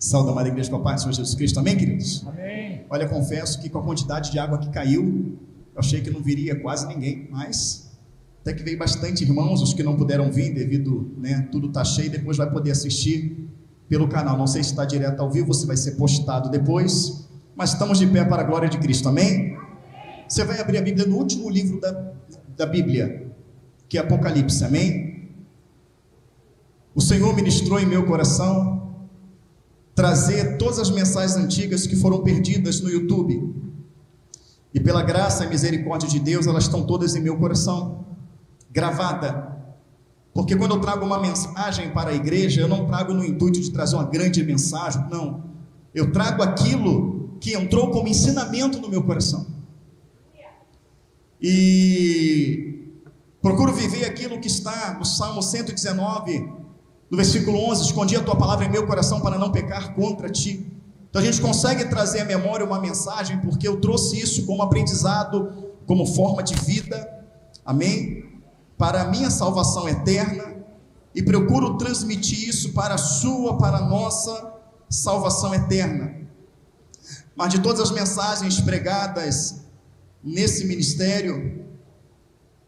Saúde, amada igreja, com a paz do Senhor Jesus Cristo. Amém, queridos? Amém. Olha, confesso que com a quantidade de água que caiu, eu achei que não viria quase ninguém, mas até que veio bastante irmãos, os que não puderam vir devido, tudo está cheio, depois vai poder assistir pelo canal. Não sei se está direto ao vivo, se vai ser postado depois, mas estamos de pé para a glória de Cristo. Amém? Você vai abrir a Bíblia no último livro da Bíblia, que é Apocalipse. Amém? O Senhor ministrou em meu coração trazer todas as mensagens antigas que foram perdidas no YouTube, e pela graça e misericórdia de Deus, elas estão todas em meu coração, gravada, porque quando eu trago uma mensagem para a igreja, eu não trago no intuito de trazer uma grande mensagem, não, eu trago aquilo que entrou como ensinamento no meu coração, e procuro viver aquilo que está no Salmo 119, no versículo 11, escondi a tua palavra em meu coração para não pecar contra ti. Então a gente consegue trazer à memória uma mensagem, porque eu trouxe isso como aprendizado, como forma de vida, amém? Para a minha salvação eterna, e procuro transmitir isso para a sua, para a nossa salvação eterna. Mas de todas as mensagens pregadas nesse ministério,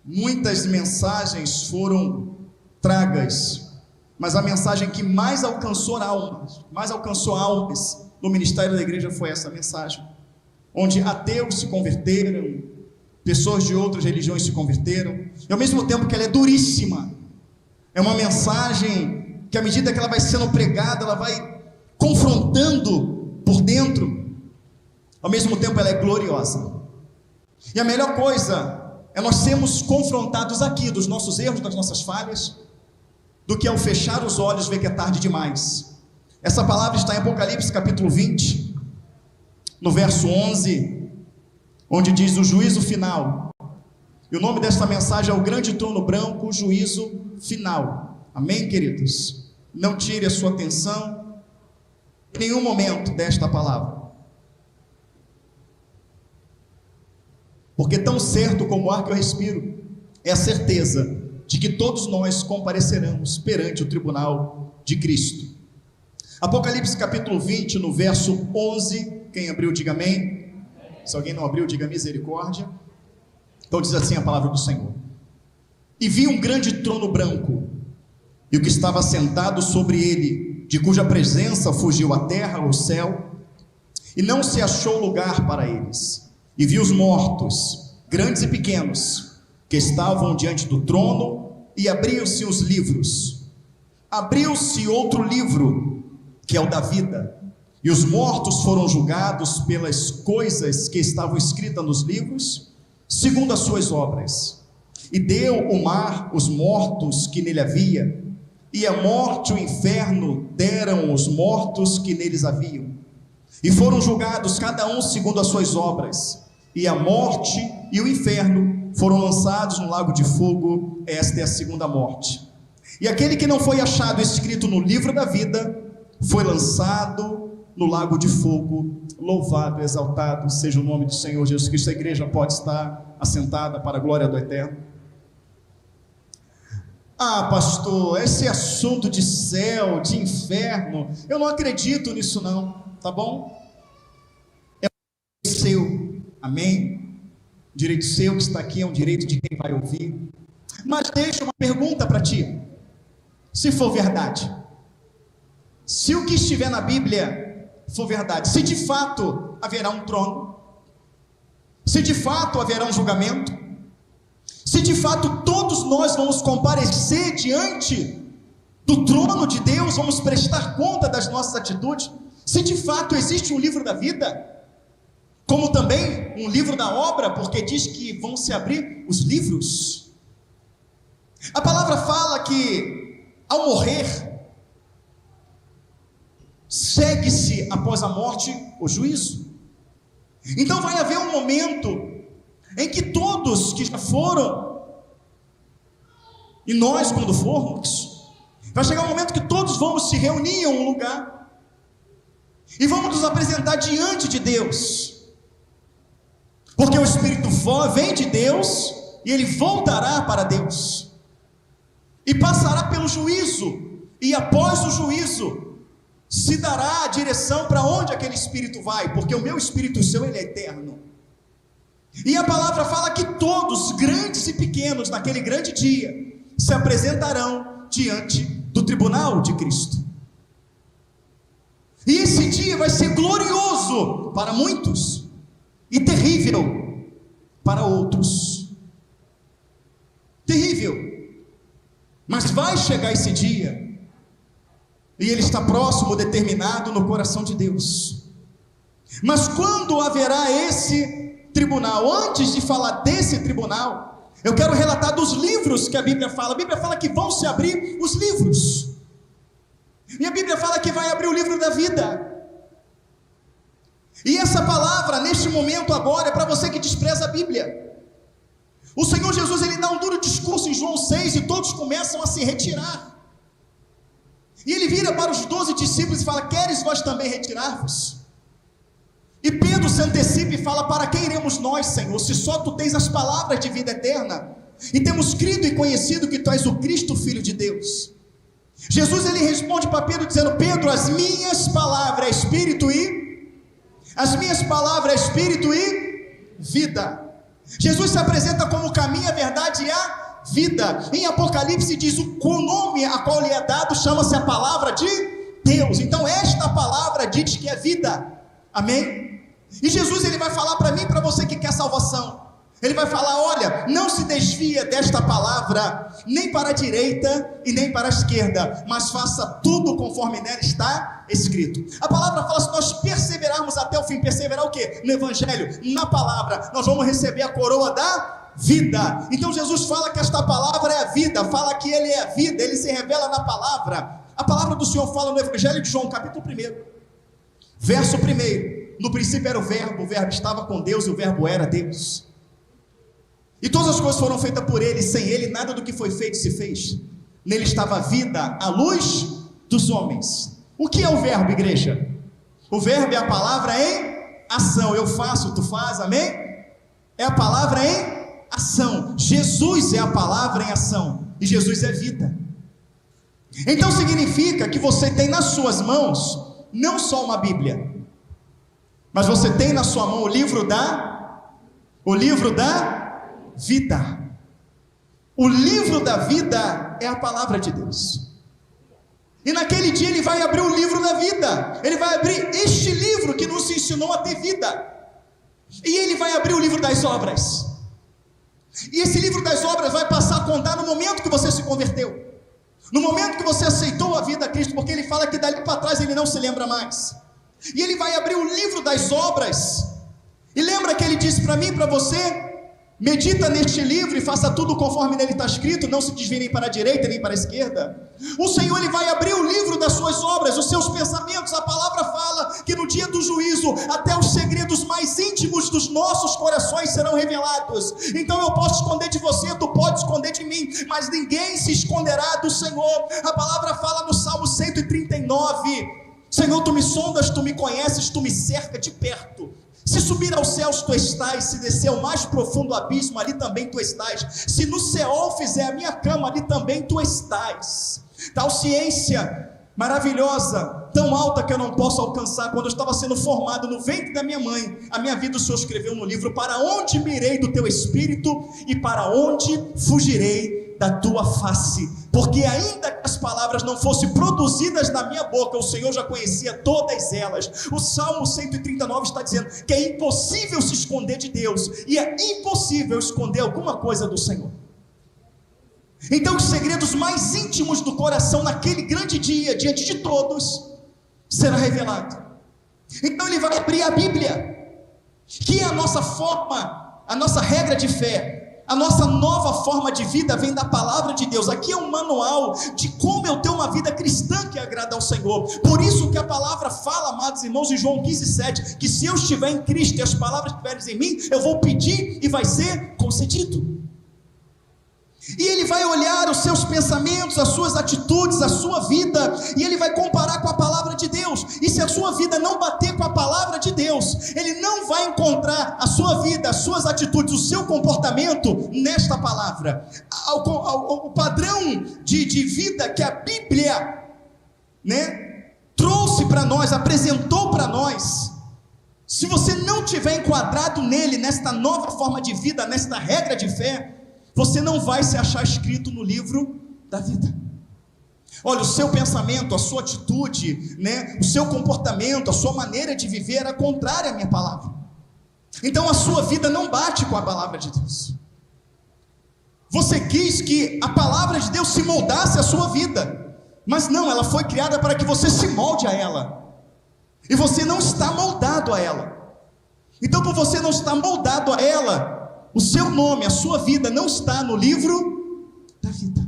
muitas mensagens foram tragas, mas a mensagem que mais alcançou almas no ministério da igreja foi essa mensagem, onde ateus se converteram, pessoas de outras religiões se converteram, e ao mesmo tempo que ela é duríssima, é uma mensagem que à medida que ela vai sendo pregada, ela vai confrontando por dentro, ao mesmo tempo ela é gloriosa, e a melhor coisa é nós sermos confrontados aqui dos nossos erros, das nossas falhas, do que ao fechar os olhos ver que é tarde demais. Essa palavra está em Apocalipse capítulo 20, no verso 11, onde diz o juízo final, e o nome desta mensagem é o grande trono branco, o juízo final. Amém, queridos? Não tire a sua atenção em nenhum momento desta palavra, porque tão certo como o ar que eu respiro, é a certeza de que todos nós compareceremos perante o tribunal de Cristo. Apocalipse capítulo 20, no verso 11, quem abriu diga amém, se alguém não abriu diga misericórdia. Então diz assim a palavra do Senhor: e vi um grande trono branco, e o que estava sentado sobre ele, de cuja presença fugiu a terra, o céu, e não se achou lugar para eles, e vi os mortos, grandes e pequenos, que estavam diante do trono, e abriam-se os livros. Abriu-se outro livro, que é o da vida, e os mortos foram julgados pelas coisas que estavam escritas nos livros, segundo as suas obras. E deu o mar os mortos que nele havia, e a morte e o inferno deram os mortos que neles haviam, e foram julgados cada um segundo as suas obras, e a morte e o inferno foram lançados no lago de fogo. Esta é a segunda morte. E aquele que não foi achado escrito no livro da vida foi lançado no lago de fogo. Louvado, exaltado seja o nome do Senhor Jesus Cristo. A igreja pode estar assentada para a glória do Eterno. Ah, pastor, esse assunto de céu, de inferno, eu não acredito nisso não, tá bom? É um direito seu, amém? O direito seu que está aqui é um direito de quem vai ouvir. Mas deixa uma pergunta para ti. Se for verdade, se o que estiver na Bíblia for verdade, se de fato haverá um trono, se de fato haverá um julgamento, se de fato todos nós vamos comparecer diante do trono de Deus, vamos prestar conta das nossas atitudes, se de fato existe um livro da vida, como também um livro da obra, porque diz que vão se abrir os livros. A palavra fala que ao morrer, segue-se após a morte o juízo. Então vai haver um momento em que todos que já foram, e nós quando formos, vai chegar um momento que todos vamos se reunir em um lugar, e vamos nos apresentar diante de Deus, porque o Espírito vem de Deus, e ele voltará para Deus, e passará pelo juízo, e após o juízo, se dará a direção para onde aquele espírito vai, porque o meu espírito, o seu, ele é eterno. E a palavra fala que todos, grandes e pequenos, naquele grande dia, se apresentarão diante do tribunal de Cristo. E esse dia vai ser glorioso para muitos e terrível para outros. Terrível. Mas vai chegar esse dia, e ele está próximo, determinado no coração de Deus. Mas quando haverá esse tribunal? Antes de falar desse tribunal, eu quero relatar dos livros que a Bíblia fala. A Bíblia fala que vão se abrir os livros, e a Bíblia fala que vai abrir o livro da vida. E essa palavra, neste momento agora, é para você que despreza a Bíblia. O Senhor Jesus, ele dá um duro discurso em João 6, e todos começam a se retirar. E ele vira para os 12 discípulos e fala: queres vós também retirar-vos? E Pedro se antecipa e fala: para quem iremos nós, Senhor, se só tu tens as palavras de vida eterna, e temos crido e conhecido que tu és o Cristo, Filho de Deus. Jesus, ele responde para Pedro dizendo: Pedro, as minhas palavras é espírito e vida. Jesus se apresenta como o caminho, a verdade e a vida. Em Apocalipse diz: o nome a qual lhe é dado chama-se a palavra de Deus. Então esta palavra diz que é vida. Amém? E Jesus, ele vai falar para mim e para você que quer salvação. Ele vai falar: olha, não se desvia desta palavra, nem para a direita e nem para a esquerda, mas faça tudo conforme nela está escrito. A palavra fala: se nós perseverarmos até o fim, perseverar o quê? No Evangelho, na palavra, nós vamos receber a coroa da vida. Então Jesus fala que esta palavra é a vida, fala que ele é a vida, ele se revela na palavra. A palavra do Senhor fala no Evangelho de João, capítulo 1, verso 1: no princípio era o verbo estava com Deus e o verbo era Deus. E todas as coisas foram feitas por ele, sem ele nada do que foi feito se fez. Nele estava a vida, a luz dos homens. O que é o verbo, igreja? O verbo é a palavra em ação. Eu faço, tu faz, amém? É a palavra em ação. Jesus é a palavra em ação, e Jesus é vida. Então significa que você tem nas suas mãos não só uma Bíblia, mas você tem na sua mão o livro da vida. O livro da vida é a palavra de Deus. E naquele dia ele vai abrir o livro da vida. Ele vai abrir este livro que nos ensinou a ter vida. E ele vai abrir o livro das obras. E esse livro das obras vai passar a contar no momento que você se converteu, no momento que você aceitou a vida a Cristo, porque ele fala que dali para trás ele não se lembra mais. E ele vai abrir o livro das obras. E lembra que ele disse para mim e para você: medita neste livro e faça tudo conforme nele está escrito, não se desvie nem para a direita nem para a esquerda. O Senhor, ele vai abrir o livro das suas obras, os seus pensamentos. A palavra fala que no dia do juízo até os segredos mais íntimos dos nossos corações serão revelados. Então eu posso esconder de você, tu pode esconder de mim, mas ninguém se esconderá do Senhor. A palavra fala no Salmo 139: Senhor, tu me sondas, tu me conheces, tu me cerca de perto. Se subir aos céus tu estás, se descer ao mais profundo abismo, ali também tu estás. Se no Seol fizer a minha cama, ali também tu estás. Tal ciência maravilhosa, tão alta que eu não posso alcançar. Quando eu estava sendo formado no ventre da minha mãe, a minha vida o Senhor escreveu no livro. Para onde me irei do teu espírito, e para onde fugirei da tua face? Porque ainda que as palavras não fossem produzidas na minha boca, o Senhor já conhecia todas elas. O Salmo 139 está dizendo que é impossível se esconder de Deus, e é impossível esconder alguma coisa do Senhor. Então os segredos mais íntimos do coração naquele grande dia, diante de todos, será revelado. Então ele vai abrir a Bíblia, que é a nossa forma, a nossa regra de fé. A nossa nova forma de vida vem da palavra de Deus. Aqui é um manual de como eu ter uma vida cristã que agrada ao Senhor. Por isso que a palavra fala, amados irmãos, em João 15:7, que se eu estiver em Cristo e as palavras estiverem em mim, eu vou pedir e vai ser concedido. E ele vai olhar os seus pensamentos, as suas atitudes, a sua vida, e ele vai comparar com a palavra de Deus. E se a sua vida não bater com a palavra de Deus, ele não vai encontrar a sua vida, as suas atitudes, o seu comportamento nesta palavra. O padrão de vida que a Bíblia, trouxe para nós, apresentou para nós, se você não tiver enquadrado nele, nesta nova forma de vida, nesta regra de fé, você não vai se achar escrito no livro da vida. Olha, o seu pensamento, a sua atitude, né, o seu comportamento, a sua maneira de viver era contrária à minha palavra. Então a sua vida não bate com a palavra de Deus. Você quis que a palavra de Deus se moldasse a sua vida, mas não, ela foi criada para que você se molde a ela, e você não está moldado a ela. Então, por você não estar moldado a ela, o seu nome, a sua vida não está no livro da vida.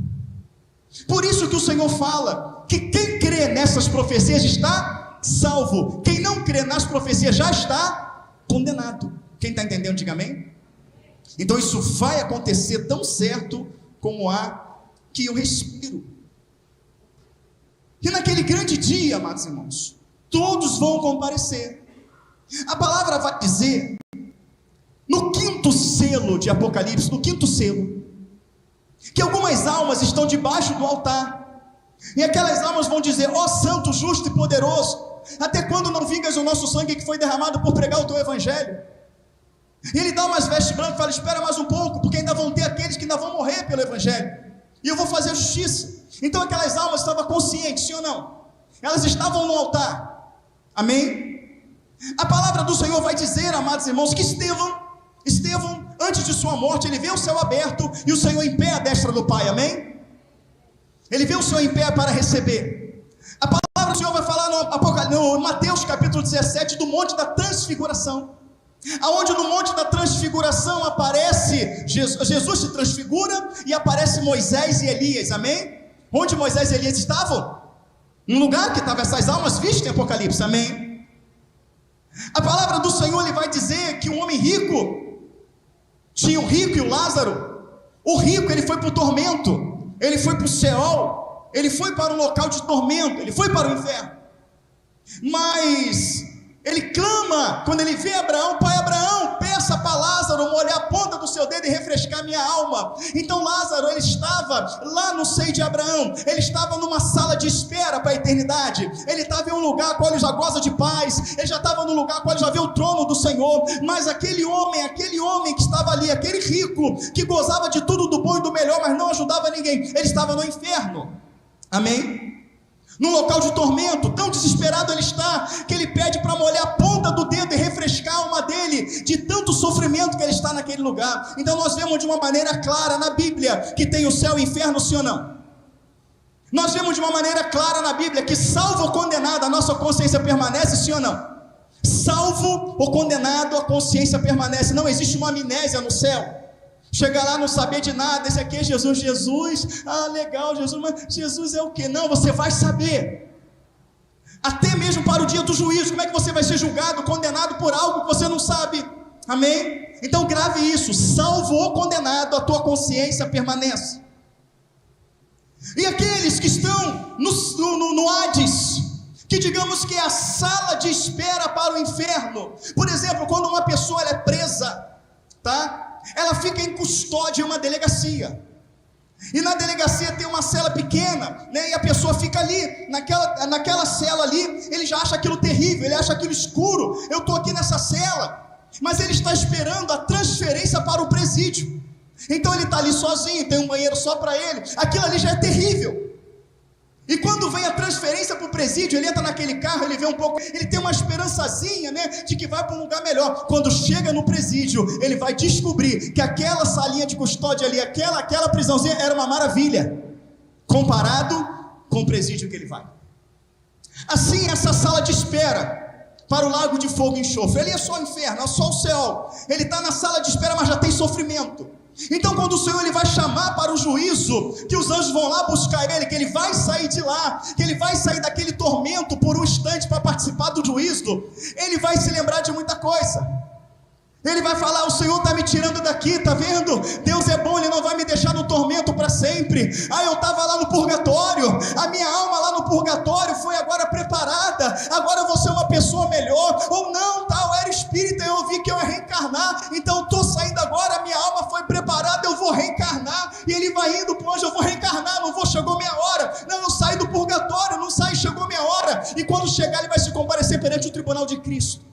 Por isso que o Senhor fala que quem crê nessas profecias está salvo, quem não crê nas profecias já está condenado. Quem está entendendo, diga amém. Então isso vai acontecer tão certo como há que eu respiro. E naquele grande dia, amados irmãos, todos vão comparecer. A palavra vai dizer, no 5º selo de Apocalipse, no 5º selo, que algumas almas estão debaixo do altar, e aquelas almas vão dizer: ó santo, justo e poderoso, até quando não vingas o nosso sangue que foi derramado por pregar o teu evangelho? E ele dá umas vestes brancas e fala: espera mais um pouco, porque ainda vão ter aqueles que ainda vão morrer pelo evangelho, e eu vou fazer justiça. Então aquelas almas estavam conscientes, sim ou não? Elas estavam no altar, amém? A palavra do Senhor vai dizer, amados irmãos, que Estevão, antes de sua morte, ele vê o céu aberto e o Senhor em pé à destra do Pai, amém? Ele vê o Senhor em pé para receber. A palavra do Senhor vai falar no Mateus capítulo 17, do monte da transfiguração, aonde no monte da transfiguração aparece Jesus se transfigura, e aparece Moisés e Elias, amém? Onde Moisés e Elias estavam? No lugar que estavam essas almas vistas em Apocalipse, amém? A palavra do Senhor, ele vai dizer que um homem rico, tinha o rico e o Lázaro. O rico, ele foi para o tormento, ele foi para o Seol, ele foi para um local de tormento, ele foi para o inferno. Mas ele clama, quando ele vê Abraão: pai Abraão, peça para Lázaro molhar a ponta do seu dedo e refrescar minha alma. Então Lázaro, ele estava lá no seio de Abraão, ele estava numa sala de espera para a eternidade, ele estava em um lugar qual ele já goza de paz, ele já estava num lugar qual ele já vê o trono do Senhor. Mas aquele homem que estava ali, aquele rico, que gozava de tudo do bom e do melhor, mas não ajudava ninguém, ele estava no inferno, amém? Num local de tormento, tão desesperado ele está, que ele pede para molhar a ponta do dedo e refrescar a alma dele, de tanto sofrimento que ele está naquele lugar. Então nós vemos de uma maneira clara na Bíblia, que tem o céu e o inferno, sim ou não? Nós vemos de uma maneira clara na Bíblia, que salvo ou condenado, a nossa consciência permanece, sim ou não? Salvo ou condenado, a consciência permanece, não existe uma amnésia no céu. Chega lá, não saber de nada, esse aqui é Jesus, ah legal Jesus, mas Jesus é o que? Não, você vai saber, até mesmo para o dia do juízo. Como é que você vai ser julgado, condenado por algo que você não sabe, amém? Então grave isso: salvo ou condenado, a tua consciência permanece. E aqueles que estão no Hades, que digamos que é a sala de espera para o inferno, por exemplo, quando uma pessoa ela é presa, tá? Ela fica em custódia em uma delegacia, e na delegacia tem uma cela pequena, né? E a pessoa fica ali, naquela cela ali, ele já acha aquilo terrível, ele acha aquilo escuro. Eu estou aqui nessa cela, mas ele está esperando a transferência para o presídio. Então ele está ali sozinho, tem um banheiro só para ele, aquilo ali já é terrível. E quando vem a transferência para o presídio, ele entra naquele carro, ele vê um pouco, ele tem uma esperançazinha, né, de que vai para um lugar melhor. Quando chega no presídio, ele vai descobrir que aquela salinha de custódia ali, aquela prisãozinha era uma maravilha, comparado com o presídio que ele vai. Assim, essa sala de espera para o lago de fogo e enxofre, ele é só o inferno, é só o céu. Ele está na sala de espera, mas já tem sofrimento. Então quando o Senhor ele vai chamar para o juízo, que os anjos vão lá buscar ele, que ele vai sair de lá, que ele vai sair daquele tormento por um instante para participar do juízo, ele vai se lembrar de muita coisa. Ele vai falar: o Senhor está me tirando daqui, está vendo? Deus é bom, Ele não vai me deixar no tormento para sempre. Ah, eu estava lá no purgatório, a minha alma lá no purgatório foi agora preparada, agora eu vou ser uma pessoa melhor. Ou não, tá, eu era espírita, eu ouvi que eu ia reencarnar, então estou saindo agora, a minha alma foi preparada, eu vou reencarnar. E ele vai indo para o anjo: eu vou reencarnar, não vou, chegou minha hora. Não, eu saí do purgatório, não saí, chegou minha hora. E quando o tribunal de Cristo.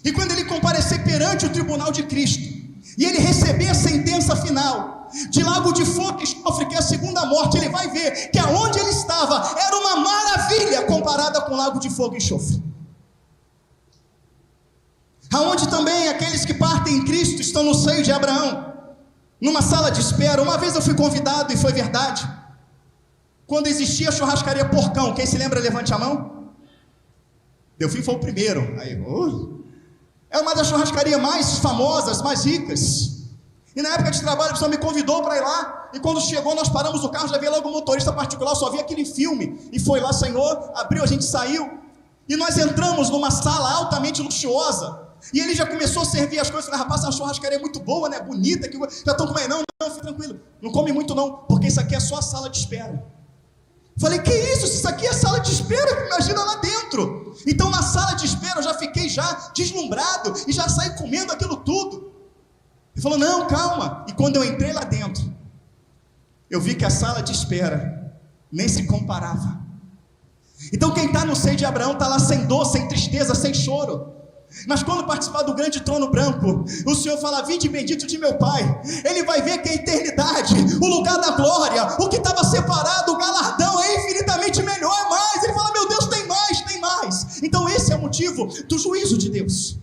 E quando ele comparecer perante o tribunal de Cristo, e ele receber a sentença final, de lago de fogo e enxofre, que é a segunda morte, ele vai ver que aonde ele estava era uma maravilha comparada com o lago de fogo e enxofre. Aonde também aqueles que partem em Cristo estão no seio de Abraão, numa sala de espera. Uma vez eu fui convidado, e foi verdade, quando existia a churrascaria Porcão. Quem se lembra, levante a mão. Delfim foi o primeiro. Aí, é uma das churrascarias mais famosas, mais ricas. E na época de trabalho, a pessoa me convidou para ir lá. E quando chegou, nós paramos o carro, já veio logo o motorista particular, só via aquele filme. E foi lá, Senhor, abriu, a gente saiu. E nós entramos numa sala altamente luxuosa. E ele já começou a servir as coisas. Falei, rapaz, essa churrascaria é muito boa, né? Bonita. Que... já estão comendo? Não, fica tranquilo. Não come muito não, porque isso aqui é só a sala de espera. Falei, que isso? Isso aqui é sala de espera? Imagina lá dentro. Então na sala de espera eu já fiquei deslumbrado. E já saí comendo aquilo tudo. Ele falou, não, calma. E quando eu entrei lá dentro, eu vi que a sala de espera nem se comparava. Então quem está no seio de Abraão está lá sem dor, sem tristeza, sem choro. Mas quando participar do grande trono branco, o Senhor fala, vinde bendito de meu Pai. Ele vai ver que a eternidade, o lugar da glória, o que estava separado, o galardão é infinitamente melhor, é mais. Ele fala, meu Deus, tem mais, tem mais. Então esse é o motivo do juízo de Deus.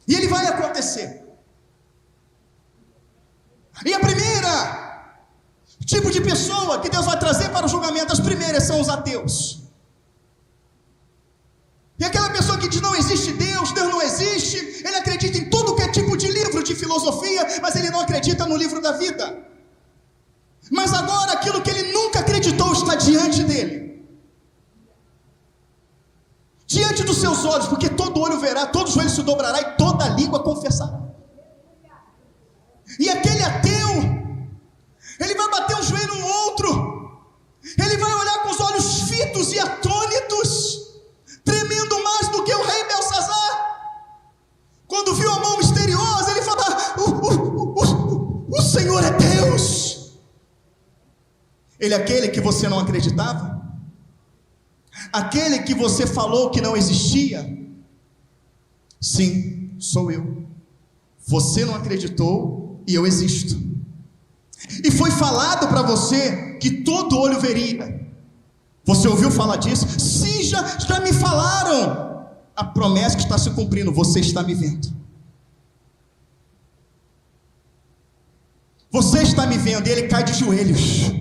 E ele vai acontecer. E a primeira tipo de pessoa que Deus vai trazer para o julgamento, as primeiras são os ateus. E aquela pessoa que diz, não existe Deus, Deus não existe, ele acredita em tudo que é tipo de livro, de filosofia, mas ele não acredita no livro da vida. Mas agora aquilo que ele nunca acreditou está diante dele. Diante dos seus olhos, porque todo olho verá, todo joelho se dobrará e toda língua confessará. E aquele ateu, ele vai bater um joelho no outro, ele vai olhar com os olhos fitos e atônitos, tremendo mais do que o rei Belsazar. Quando viu a mão misteriosa, ele fala, o Senhor é Deus. Ele é aquele que você não acreditava, aquele que você falou que não existia. Sim, sou eu. Você não acreditou e eu existo. E foi falado para você que todo olho veria. Você ouviu falar disso? Sim, já me falaram. A promessa que está se cumprindo, você está me vendo. Você está me vendo, e ele cai de joelhos.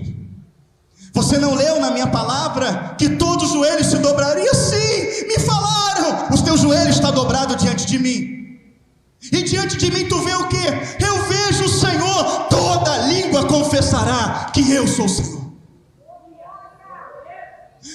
Você não leu na minha palavra que todos os joelhos se dobrariam? Sim, me falaram. Os teus joelhos estão dobrados diante de mim. E diante de mim tu vê o quê? Eu vejo o Senhor. Toda língua confessará que eu sou o Senhor.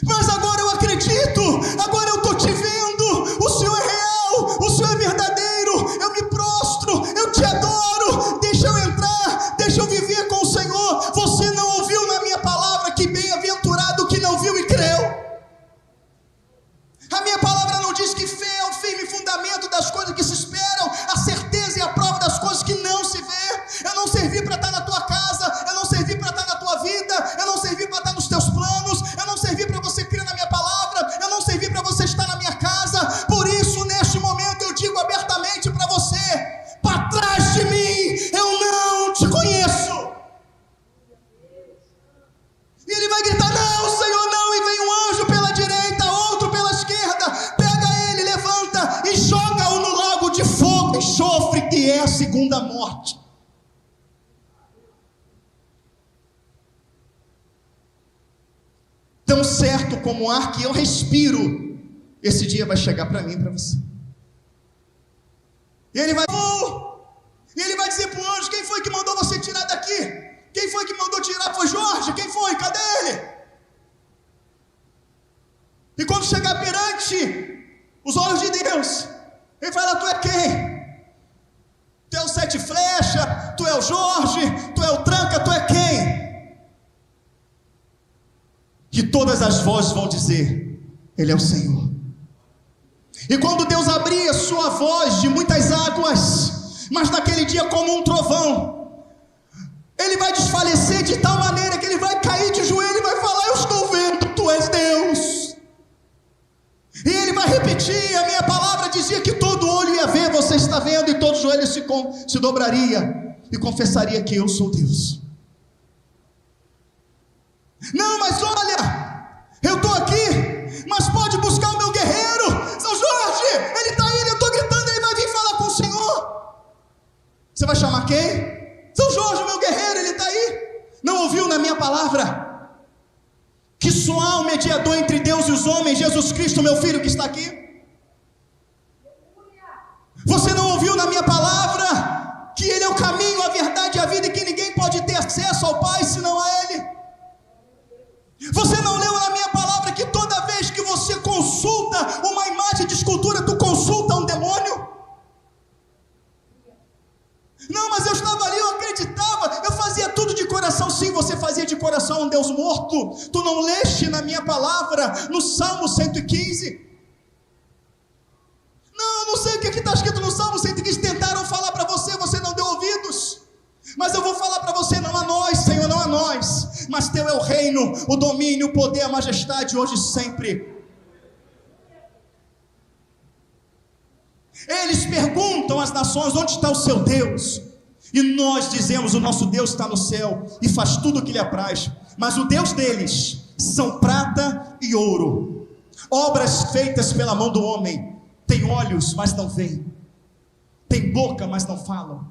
Mas agora eu acredito, agora eu estou te vendo, o Senhor é real, o Senhor é verdadeiro, eu me prostro, eu te adoro, deixa eu entrar, deixa eu viver com o Senhor. Você não ouviu na minha palavra que bem-aventurado o que não viu e creu? A minha palavra não diz que fé é o firme fundamento das coisas que se esperam, a certeza e a prova das coisas que não se vê. Eu não servi para estar na tua casa, eu não servi para estar na tua vida, eu não servi para estar nos teus planos, eu não servi para você crer na minha palavra, eu não servi para você estar na minha casa. Por isso, neste momento, eu digo abertamente para você, para trás de mim, eu não te conheço. E ele vai gritar, não, Senhor, não, e vem um anjo pela direita, outro pela esquerda, pega ele, levanta e joga-o no lago de fogo e enxofre, que é a segunda morte. Tão certo como o ar que eu respiro, esse dia vai chegar para mim e para você. E ele vai dizer para o anjo, quem foi que mandou você tirar daqui? Quem foi que mandou tirar? Foi Jorge. Quem foi? Cadê ele? E quando chegar perante os olhos de Deus, ele fala, tu é quem? Tu é o Sete Flechas? Tu é o Jorge? Tu é o Tranca? Tu é quem? Que todas as vozes vão dizer, ele é o Senhor. E quando Deus abrir a sua voz de muitas águas, mas naquele dia como um trovão, ele vai desfalecer de tal maneira que ele vai cair de joelho e vai falar, eu estou vendo, tu és Deus. joelho se dobraria e confessaria que eu sou Deus. Não, mas olha, eu estou aqui, mas pode buscar o meu guerreiro, São Jorge, ele está aí, eu estou gritando, ele vai vir falar com o Senhor. Você vai chamar quem? São Jorge, meu guerreiro, ele está aí. Não ouviu na minha palavra que só há um mediador entre Deus e os homens, Jesus Cristo, meu filho que está aqui? Você não ouviu na minha palavra que Ele é o caminho, a verdade e a vida, e que ninguém pode ter acesso ao Pai senão a Ele? Você não leu na minha palavra que toda vez que você consulta uma imagem de escultura, tu consulta um demônio? Não, mas eu estava ali, eu acreditava, eu fazia tudo de coração. Sim, você fazia de coração um Deus morto. Tu não leste na minha palavra, no Salmo 115? Não sei o que está escrito no Salmo 115, tentaram falar para você, você não deu ouvidos. Mas eu vou falar para você, não a nós, Senhor, não a nós, mas teu é o reino, o domínio, o poder, a majestade, hoje e sempre. Eles perguntam às nações, onde está o seu Deus? E nós dizemos, o nosso Deus está no céu, e faz tudo o que lhe apraz. Mas o Deus deles são prata e ouro, obras feitas pela mão do homem. Tem olhos, mas não veem, tem boca, mas não falam,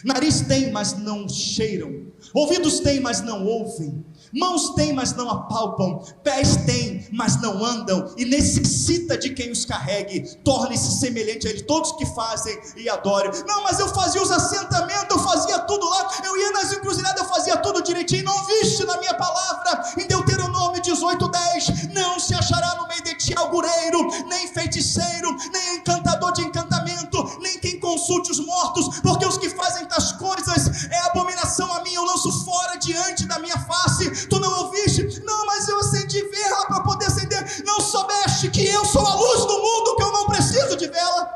nariz tem, mas não cheiram, ouvidos tem, mas não ouvem, mãos tem, mas não apalpam, pés tem, mas não andam, e necessita de quem os carregue. Torne-se semelhante a ele, todos que fazem e adorem. Não, mas eu fazia os assentamentos, eu fazia tudo lá, eu ia nas encruzilhadas, eu fazia tudo direitinho. Não viste na minha palavra, em Deuteronômio 18:10, não se achará no meio de ti algoreiro, nem feiticeiro, nem encantador de encantamento, nem quem consulte os mortos, porque os que fazem tais coisas é abominação a mim, eu lanço fora diante da minha face. Tu não ouviste? Não, mas eu acendi vela para poder acender. Não soubeste que eu sou a luz do mundo, que eu não preciso de vela?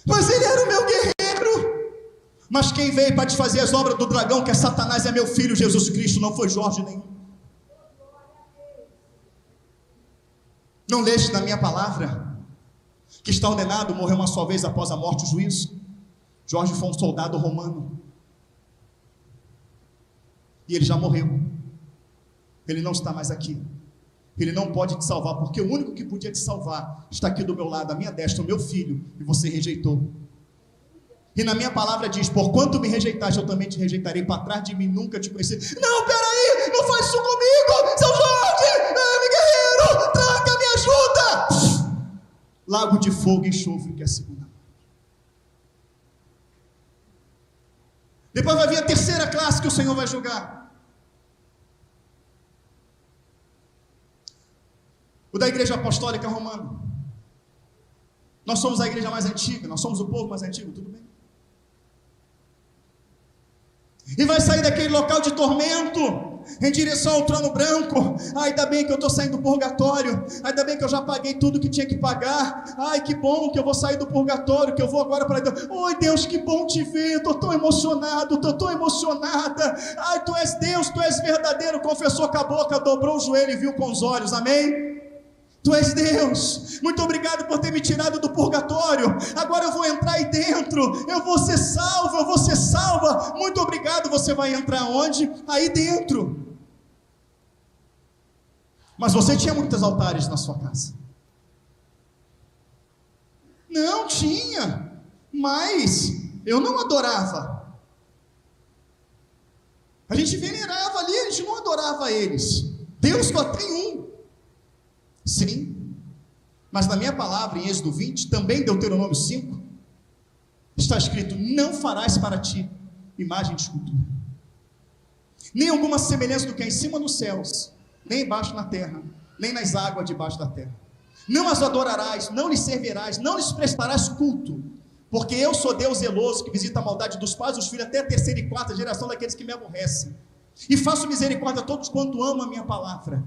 Mas ele era o meu guerreiro. Mas quem veio para desfazer as obras do dragão, que é Satanás, é meu filho Jesus Cristo, não foi Jorge nenhum. Não leste na minha palavra que está ordenado morrer uma só vez após a morte o juízo? Jorge foi um soldado romano, e ele já morreu. Ele não está mais aqui, ele não pode te salvar, porque o único que podia te salvar está aqui do meu lado, à minha destra, o meu filho, e você rejeitou. E na minha palavra diz, porquanto me rejeitaste, eu também te rejeitarei, para trás de mim nunca te conheci. Não, peraí, não faz isso comigo, São Jorge, meu guerreiro, tranca, me ajuda. Lago de fogo e enxofre, que é a segunda. Depois vai vir a terceira classe que o Senhor vai julgar. O da igreja apostólica romana. Nós somos a igreja mais antiga, nós somos o povo mais antigo, tudo bem. E vai sair daquele local de tormento em direção ao trono branco. Ainda bem que eu estou saindo do purgatório, ainda bem que eu já paguei tudo que tinha que pagar. Ai, que bom que eu vou sair do purgatório, que eu vou agora para Deus. Oi Deus, que bom te ver, eu estou tão emocionado, estou tão emocionada. Ai, tu és Deus, tu és verdadeiro. Confessou com a boca, dobrou o joelho e viu com os olhos, amém? Tu és Deus, muito obrigado por ter me tirado do purgatório, agora eu vou entrar aí dentro, eu vou ser salvo, eu vou ser salva, muito obrigado. Você vai entrar onde? Aí dentro. Mas você tinha muitos altares na sua casa? Não tinha, mas eu não adorava. A gente venerava ali, a gente não adorava eles. Deus só tem um. Sim, mas na minha palavra, em Êxodo 20, também Deuteronômio 5, está escrito, não farás para ti imagem de escultura, nem alguma semelhança do que é em cima nos céus, nem embaixo na terra, nem nas águas debaixo da terra. Não as adorarás, não lhes servirás, não lhes prestarás culto, porque eu sou Deus zeloso, que visita a maldade dos pais, dos filhos, até a terceira e quarta geração daqueles que me aborrecem, e faço misericórdia a todos quanto amam a minha palavra.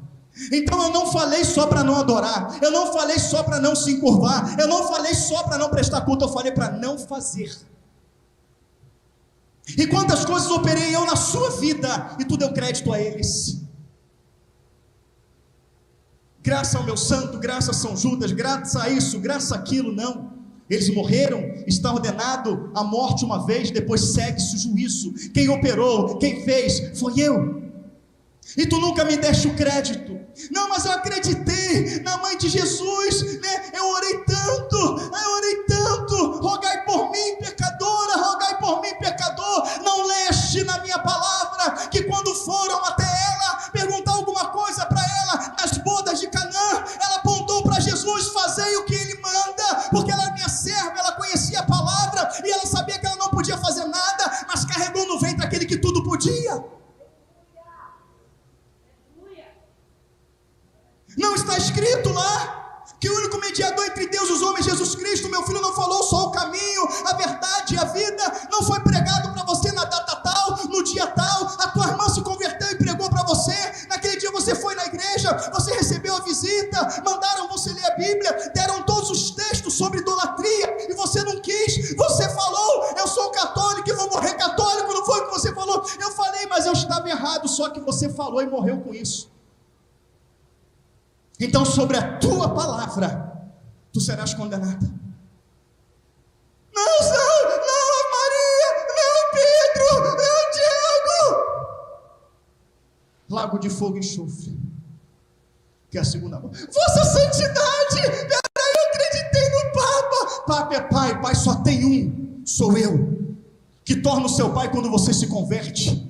Então eu não falei só para não adorar, eu não falei só para não se encurvar, eu não falei só para não prestar culto, eu falei para não fazer. E quantas coisas operei eu na sua vida, e tu deu crédito a eles. graças ao meu santo, graças a São Judas, graças a isso, graças àquilo, não. Eles morreram, está ordenado a morte uma vez, depois segue-se o juízo. Quem operou, quem fez, foi eu. E tu nunca me deste o crédito. Não, mas eu acreditei na mãe de Jesus, né? Eu orei tanto, rogai por mim, pecadora, rogai por mim, pecador. Não leste na minha palavra, que quando foram até ela, perguntar alguma coisa para ela, nas bodas de Canaã, ela apontou para Jesus, fazei o que ele manda, porque ela era minha serva, ela conhecia a palavra, e ela sabia que ela não podia fazer nada, mas carregou no ventre aquele que tudo podia. Não está escrito lá que o único mediador entre Deus e os homens, Jesus Cristo, meu filho, não falou só o caminho, a verdade e a vida? Não foi pregado para você na data tal, no dia tal? A tua irmã se converteu e pregou para você? Naquele dia você foi na igreja, você recebeu a visita, mandaram você ler a Bíblia, deram todos os textos sobre idolatria e você não quis? Você falou, eu sou católico e vou morrer católico, não foi o que você falou? Eu falei, mas eu estava errado, só que você falou e morreu com isso. Então sobre a tua palavra, tu serás condenada. Não, Maria, não, Pedro, não, Tiago. Lago de fogo e enxofre, que é a segunda mão. Vossa Santidade, peraí, eu acreditei no Papa. Papa é pai, pai só tem um, sou eu, que torna o seu pai quando você se converte.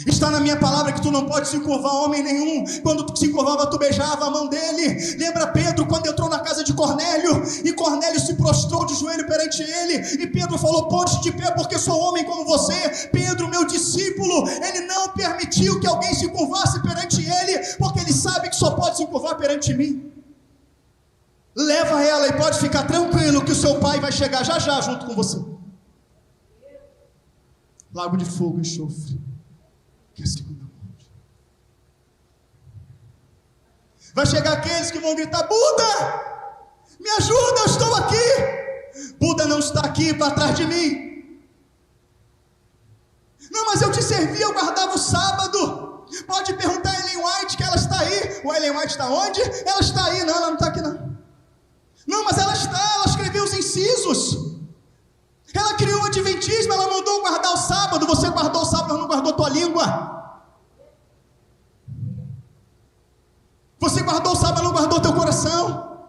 Está na minha palavra que tu não pode se curvar a homem nenhum. Quando tu se curvava, tu beijava a mão dele. Lembra Pedro quando entrou na casa de Cornélio, e Cornélio se prostrou de joelho perante ele, e Pedro falou, ponte de pé, porque sou homem como você. Pedro, meu discípulo, ele não permitiu que alguém se curvasse perante ele, porque ele sabe que só pode se curvar perante mim. Leva ela e pode ficar tranquilo que o seu pai vai chegar já já junto com você. Lago de fogo e enxofre, que é a segunda morte. Vai chegar aqueles que vão gritar, Buda, me ajuda, eu estou aqui. Buda não está aqui para trás de mim. Não, mas eu te servi, eu guardava o sábado. Pode perguntar a Ellen White, que ela está aí. O Ellen White está onde? Ela está aí. Não, ela não está aqui não. Não, mas ela está, ela escreveu os incisos. Ela criou o adventismo, ela mandou guardar o sábado. Você guardou o sábado, mas não guardou tua língua. Você guardou o sábado, mas não guardou teu coração.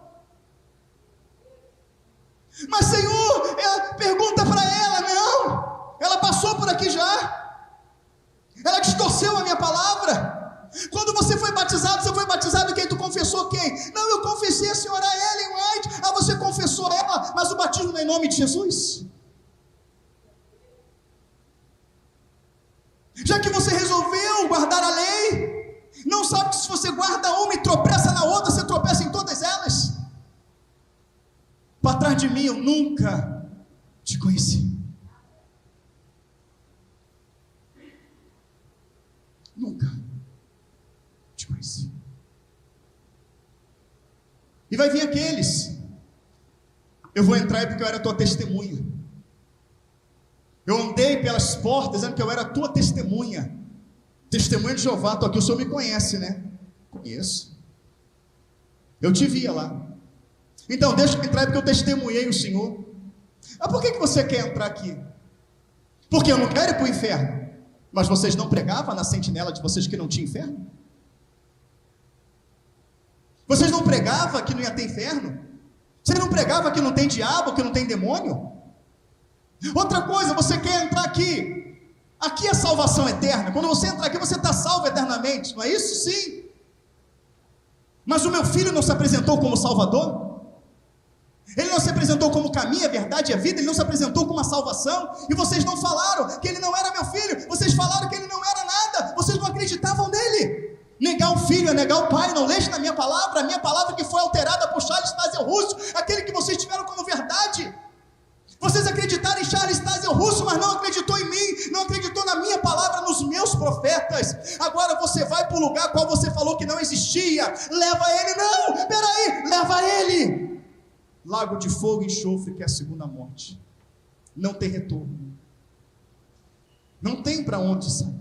Mas Senhor, pergunta para ela, não. Ela passou por aqui já. Ela distorceu a minha palavra. Quando você foi batizado quem? Tu confessou quem? Não, eu confessei a senhora Ellen White. Ah, você confessou ela, mas o batismo não é em nome de Jesus? Já que você resolveu guardar a lei, não sabe que se você guarda uma e tropeça na outra, você tropeça em todas elas? Para trás de mim eu nunca te conheci. Nunca te conheci. E vai vir aqueles, eu vou entrar porque eu era tua testemunha. Eu andei pelas portas dizendo que eu era a tua testemunha. Testemunha de Jeová, estou aqui, o senhor me conhece, né? Conheço. Eu te via lá. Então deixa eu entrar porque eu testemunhei o Senhor. Ah, por que você quer entrar aqui? Porque eu não quero ir para o inferno. Mas vocês não pregavam na sentinela de vocês que não tinha inferno? Vocês não pregavam que não ia ter inferno? Vocês não pregavam que não tem diabo, que não tem demônio? Outra coisa, você quer entrar aqui? Aqui é salvação eterna. Quando você entra aqui, você está salvo eternamente. Não é isso? Sim. Mas o meu filho não se apresentou como Salvador? Ele não se apresentou como caminho, a verdade e a vida? Ele não se apresentou como a salvação? E vocês não falaram que ele não era meu filho? Vocês falaram que ele não era nada? Vocês não acreditavam nele? Negar o filho é negar o pai. Não leste na minha palavra, a minha palavra que foi alterada por Charles Tazel Russell, aquele que vocês tiveram como verdade. Vocês acreditaram em Charles Tazel Russell, mas não acreditou em mim, não acreditou na minha palavra, nos meus profetas. Agora você vai para o lugar qual você falou que não existia. Leva ele, não, peraí, leva ele. Lago de fogo e enxofre, que é a segunda morte. Não tem retorno. Não tem para onde sair.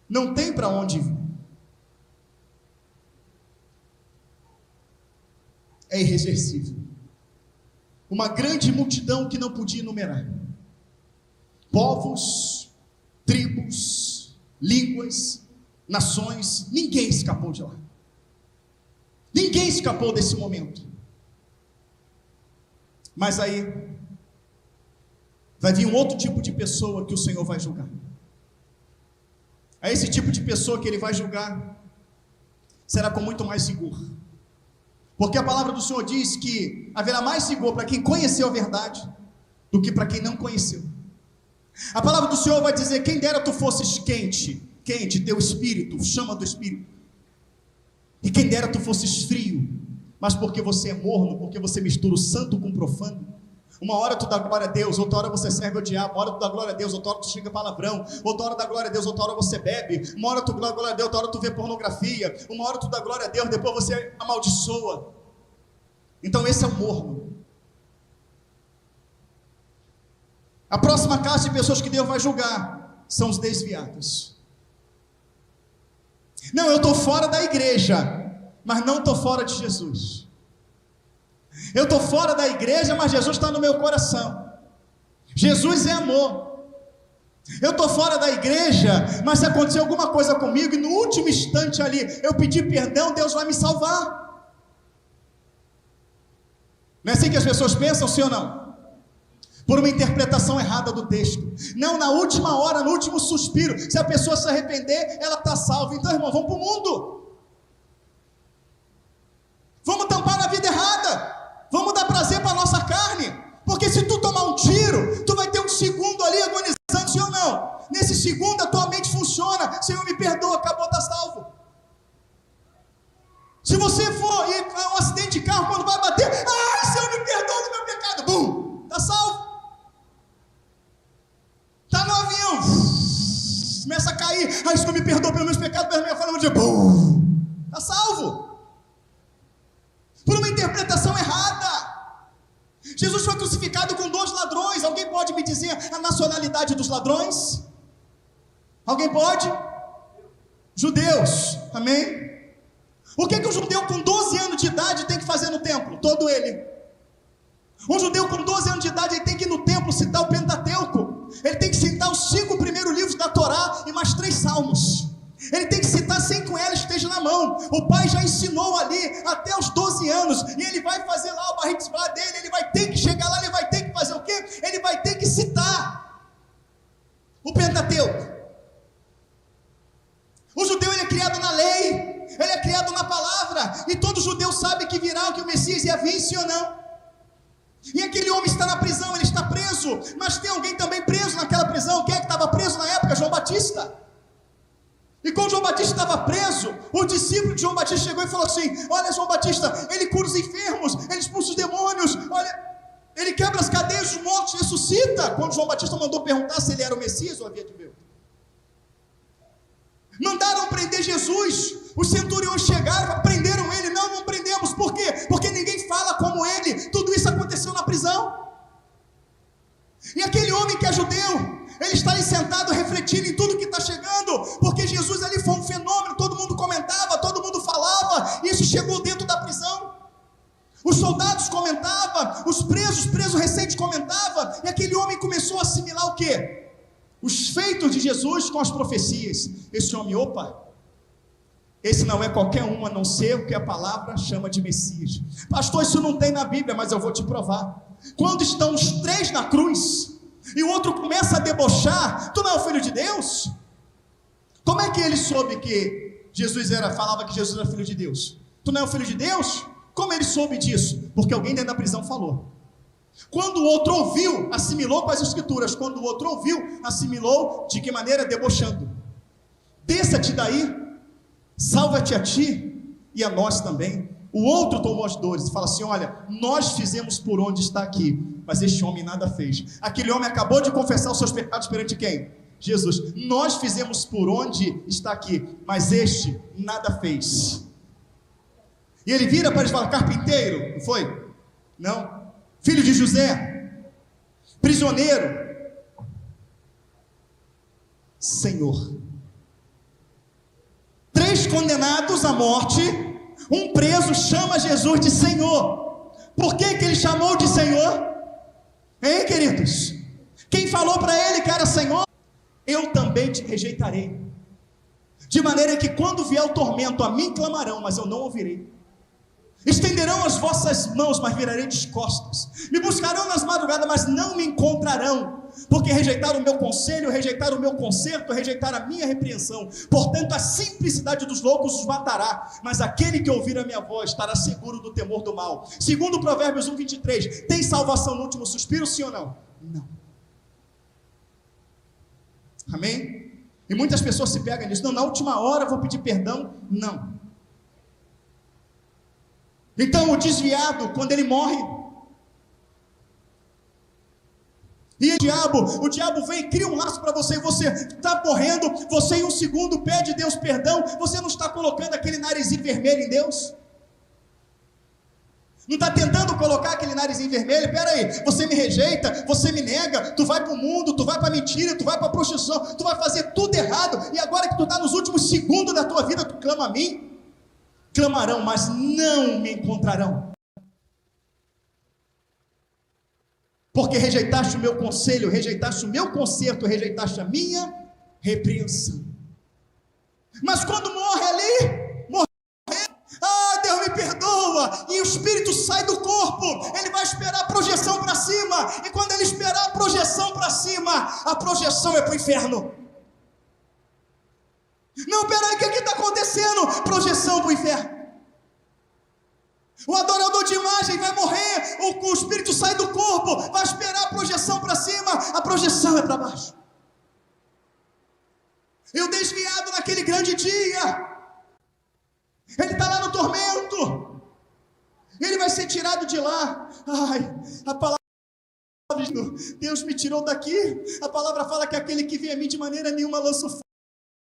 Não tem para onde vir. é irreversível. Uma grande multidão que não podia enumerar. Povos, tribos, línguas, nações, ninguém escapou de lá. Ninguém escapou desse momento. Mas aí vai vir um outro tipo de pessoa que o Senhor vai julgar. É esse tipo de pessoa que Ele vai julgar será com muito mais rigor. Porque a palavra do Senhor diz que haverá mais rigor para quem conheceu a verdade do que para quem não conheceu. A palavra do Senhor vai dizer: quem dera tu fosses quente, teu espírito, chama do espírito. E quem dera tu fosses frio, mas porque você é morno, porque você mistura o santo com o profano. Uma hora tu dá glória a Deus, outra hora você serve ao diabo. Uma hora tu dá glória a Deus, outra hora tu xinga palavrão. Outra hora dá glória a Deus, outra hora você bebe. Uma hora tu dá glória a Deus, outra hora tu vê pornografia. Uma hora tu dá glória a Deus, depois você amaldiçoa. Então esse é o morno. A próxima classe de pessoas que Deus vai julgar são os desviados. Não, eu estou fora da igreja, mas não estou fora de Jesus. Eu estou fora da igreja, mas Jesus está no meu coração. Jesus é amor. Eu estou fora da igreja, mas se acontecer alguma coisa comigo e no último instante ali eu pedir perdão, Deus vai me salvar. Não é assim que as pessoas pensam, sim ou não? Por uma interpretação errada do texto. Não, na última hora, no último suspiro, se a pessoa se arrepender, ela está salva. Então, irmão, vamos para o mundo. Vamos tampar na vida errada. Vamos dar prazer para a nossa carne. Porque se tu tomar um tiro, tu vai ter um segundo ali agonizando, sim ou não? Nesse segundo a tua mente funciona. Senhor, me perdoa, acabou, está salvo. Se você for ir a um acidente de carro, quando vai bater, ai, Senhor, me perdoa do meu pecado, bum, está salvo. Está no avião, começa a cair, ai, Senhor, me perdoa pelos meus pecados, pela minha falha, bum, está salvo. Por uma interpretação errada. Jesus foi crucificado com 2 ladrões. Alguém pode me dizer a nacionalidade dos ladrões? Alguém pode? Judeus, amém? O que um judeu com 12 anos de idade tem que fazer no templo? Todo ele. Um judeu com 12 anos de idade, ele tem que ir no templo citar o Pentateuco. Ele tem que citar os 5 primeiros livros da Torá e mais 3 salmos. Ele tem que citar sem que ela esteja na mão. O pai já ensinou ali até os 12 anos. E ele vai fazer lá o Bar Mitzvah dele. Ele vai ter que chegar lá, ele vai ter que fazer o quê? Ele vai ter que citar o Pentateuco. O judeu, ele é criado na lei, ele é criado na palavra. E todo judeu sabe que virá, que o Messias ia vir, sim ou não? E aquele homem está na prisão, ele está preso. Mas tem alguém também preso naquela prisão. Quem é que estava preso na época? João Batista. E quando João Batista estava preso, o discípulo de João Batista chegou e falou assim: olha, João Batista, ele cura os enfermos, ele expulsa os demônios, olha, ele quebra as cadeias dos mortos, ressuscita. Quando João Batista mandou perguntar se ele era o Messias ou havia de ver. Mandaram prender Jesus. Os centuriões chegaram, prenderam ele. Não prendemos. Por quê? Porque ninguém fala como ele. Tudo isso aconteceu na prisão. E aquele homem que é judeu, ele está ali sentado refletindo em tudo que está chegando, porque Jesus ali foi um fenômeno, todo mundo comentava, todo mundo falava, isso chegou dentro da prisão. Os soldados comentavam, os presos recentes comentavam, e aquele homem começou a assimilar o quê? Os feitos de Jesus com as profecias. Esse homem, opa, esse não é qualquer um, a não ser o que a palavra chama de Messias. Pastor, isso não tem na Bíblia, mas eu vou te provar. Quando estão os 3 na cruz, e o outro começa a debochar, tu não é o filho de Deus? Como é que ele soube que Jesus falava que Jesus era filho de Deus? Tu não é o filho de Deus? Como ele soube disso? Porque alguém dentro da prisão falou. Quando o outro ouviu, assimilou com as escrituras. Quando o outro ouviu, assimilou de que maneira? Debochando. Desça-te daí, salva-te a ti e a nós também. O outro tomou as dores e fala assim: olha, nós fizemos por onde está aqui, mas este homem nada fez. Aquele homem acabou de confessar os seus pecados perante quem? Jesus. Nós fizemos por onde está aqui, mas este nada fez. E ele vira para eles e fala: carpinteiro, não foi? Não. Filho de José, prisioneiro, Senhor. 3 condenados à morte, Um preso chama Jesus de Senhor. Por que ele chamou de Senhor? Hein, queridos? Quem falou para ele que era Senhor? Eu também te rejeitarei, de maneira que quando vier o tormento, a mim clamarão, mas eu não ouvirei. Estenderão as vossas mãos, mas virarei de costas. Me buscarão nas madrugadas, mas não me encontrarão, porque rejeitaram o meu conselho, rejeitaram o meu conserto, rejeitaram a minha repreensão. Portanto, a simplicidade dos loucos os matará, mas aquele que ouvir a minha voz estará seguro do temor do mal. Segundo Provérbios 1:23, tem salvação no último suspiro, sim ou não? Não. Amém? E muitas pessoas se pegam nisso. Não, na última hora vou pedir perdão. Não. Então o desviado, quando ele morre, e o diabo vem e cria um laço para você, e você está morrendo, você em um segundo pede a Deus perdão, você não está colocando aquele narizinho vermelho em Deus? Não está tentando colocar aquele narizinho vermelho? Peraí, você me rejeita, você me nega, tu vai para o mundo, tu vai para a mentira, tu vai para a prostituição, tu vai fazer tudo errado, e agora que tu está nos últimos segundos da tua vida, tu clama a mim? Clamarão, mas não me encontrarão, porque rejeitaste o meu conselho, rejeitaste o meu conserto, rejeitaste a minha repreensão. Mas quando morre ali, Deus me perdoa, e o espírito sai do corpo, ele vai esperar a projeção para cima, e quando ele esperar a projeção para cima, a projeção é para o inferno. Não, peraí, o que está acontecendo? Projeção para o inferno. O adorador de imagem vai morrer, o espírito sai do corpo, vai esperar a projeção para cima, a projeção é para baixo. E o desviado naquele grande dia, ele está lá no tormento, ele vai ser tirado de lá. Ai, a palavra, Deus me tirou daqui. A palavra fala que aquele que vem a mim de maneira nenhuma lança o fogo.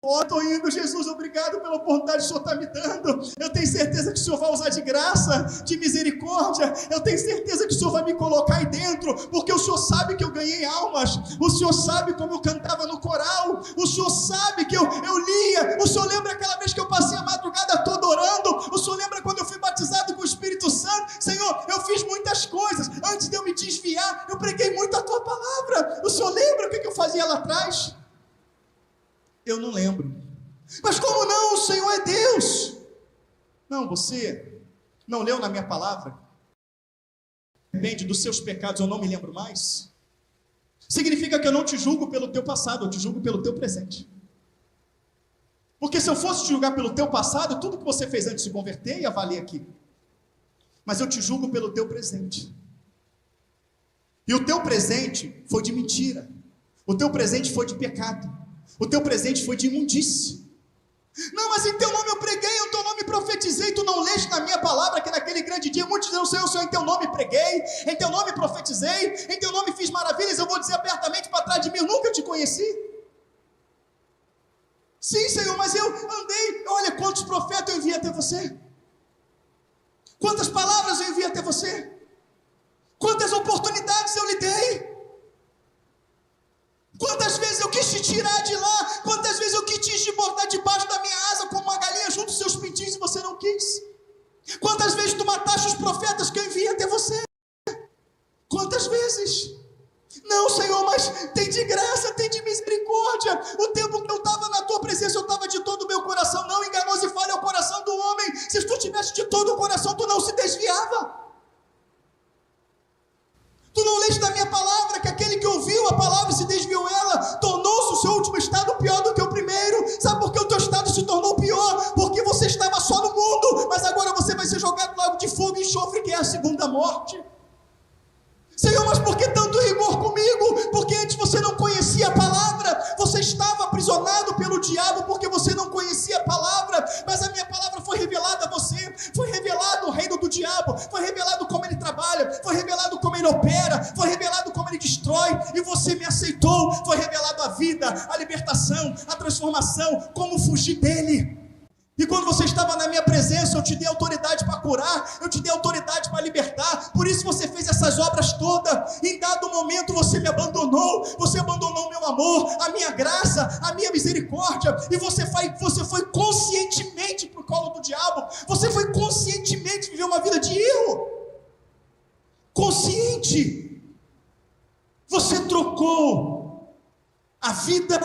Estou indo, Jesus, obrigado pela oportunidade que o Senhor está me dando. Eu tenho certeza que o Senhor vai usar de graça, de misericórdia. Eu tenho certeza que o Senhor vai me colocar aí dentro, porque o Senhor sabe que eu ganhei almas. O Senhor sabe como eu cantava no coral. O Senhor sabe que eu lia. O Senhor lembra aquela vez que eu passei a madrugada toda orando? O Senhor lembra quando eu fui batizado com o Espírito Santo? Senhor, eu fiz muitas coisas. Antes de eu me desviar, eu preguei muito a Tua palavra. O Senhor lembra o que eu fazia lá atrás? Eu não lembro. Mas como não? O Senhor é Deus. Não, você não leu na minha palavra? Depende dos seus pecados, eu não me lembro mais. Significa que eu não te julgo pelo teu passado, eu te julgo pelo teu presente. Porque se eu fosse te julgar pelo teu passado, tudo que você fez antes de se converter ia valer aqui. Mas eu te julgo pelo teu presente. E o teu presente foi de mentira. O teu presente foi de pecado. O teu presente foi de imundície. Não, mas em teu nome eu preguei, em teu nome profetizei. Tu não leste na minha palavra que naquele grande dia muitos dirão: Senhor, em teu nome preguei, em teu nome profetizei, em teu nome fiz maravilhas. Eu vou dizer abertamente para trás de mim: eu nunca te conheci. Sim, Senhor, mas eu andei. Olha quantos profetas eu enviei até você, quantas palavras eu enviei até você, quantas oportunidades eu lhe dei. Quantas vezes eu quis te tirar de lá, quantas vezes eu quis te botar debaixo da minha asa como uma galinha junto aos seus pintinhos e você não quis. Quantas vezes tu mataste os profetas que eu enviei até você? Quantas vezes? Não, Senhor, mas tem de graça, tem de misericórdia. O tempo que eu estava na tua presença, eu estava de todo o meu coração. Não, enganoso e falha é o coração do homem. Se tu tivesse de todo o coração, tu não se desviava. Tu não leste da minha palavra que aquele que ouviu a palavra e se desviou ela, tornou-se o seu último estado pior do que o primeiro. Sabe por que o teu estado se tornou pior? Porque você estava só no mundo, mas agora você vai ser jogado no lago de fogo e enxofre, que é a segunda morte. Senhor, mas por que tanto rigor comigo? Porque antes você não conhecia a palavra, você estava aprisionado pelo diabo porque você não conhecia a palavra, mas a minha palavra foi revelada a você, foi revelado o reino do diabo, foi revelado como ele trabalha, foi revelado como ele opera, foi revelado como ele destrói, e você me aceitou, foi revelado a vida, a libertação, a transformação, como fugir dele. E quando você estava na minha presença, eu te dei autoridade para curar, eu te dei autoridade para libertar, por isso você fez essas obras todas. Em dado momento você me abandonou, você abandonou o meu amor, a minha graça, a minha misericórdia, e você foi conscientemente para o colo do diabo, você foi conscientemente a vida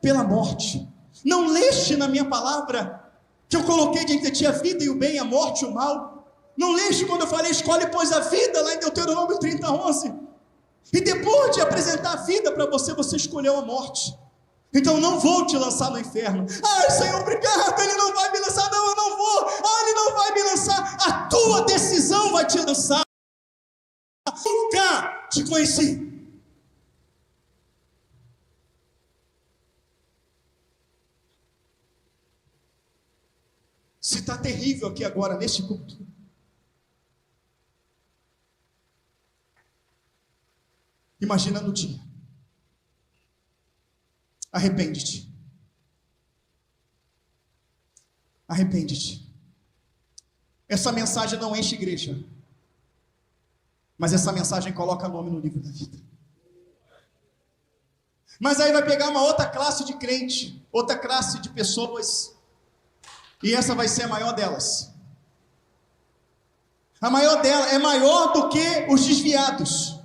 pela morte. Não leste na minha palavra que eu coloquei diante de ti a vida e o bem, a morte e o mal? Não leste quando eu falei, escolhe pois a vida, lá em Deuteronômio 30:11? E depois de apresentar a vida para você, você escolheu a morte. Então não vou te lançar no inferno. Ai, Senhor, obrigado, Ele não vai me lançar. Não, eu não vou. Ah, Ele não vai me lançar. A tua decisão vai te lançar. Nunca te conheci. Se está terrível aqui agora, neste culto, imagina no dia. Arrepende-te. Arrepende-te. Essa mensagem não enche igreja, mas essa mensagem coloca nome no livro da vida. Mas aí vai pegar uma outra classe de crente, outra classe de pessoas, e essa vai ser a maior delas. A maior dela é maior do que os desviados.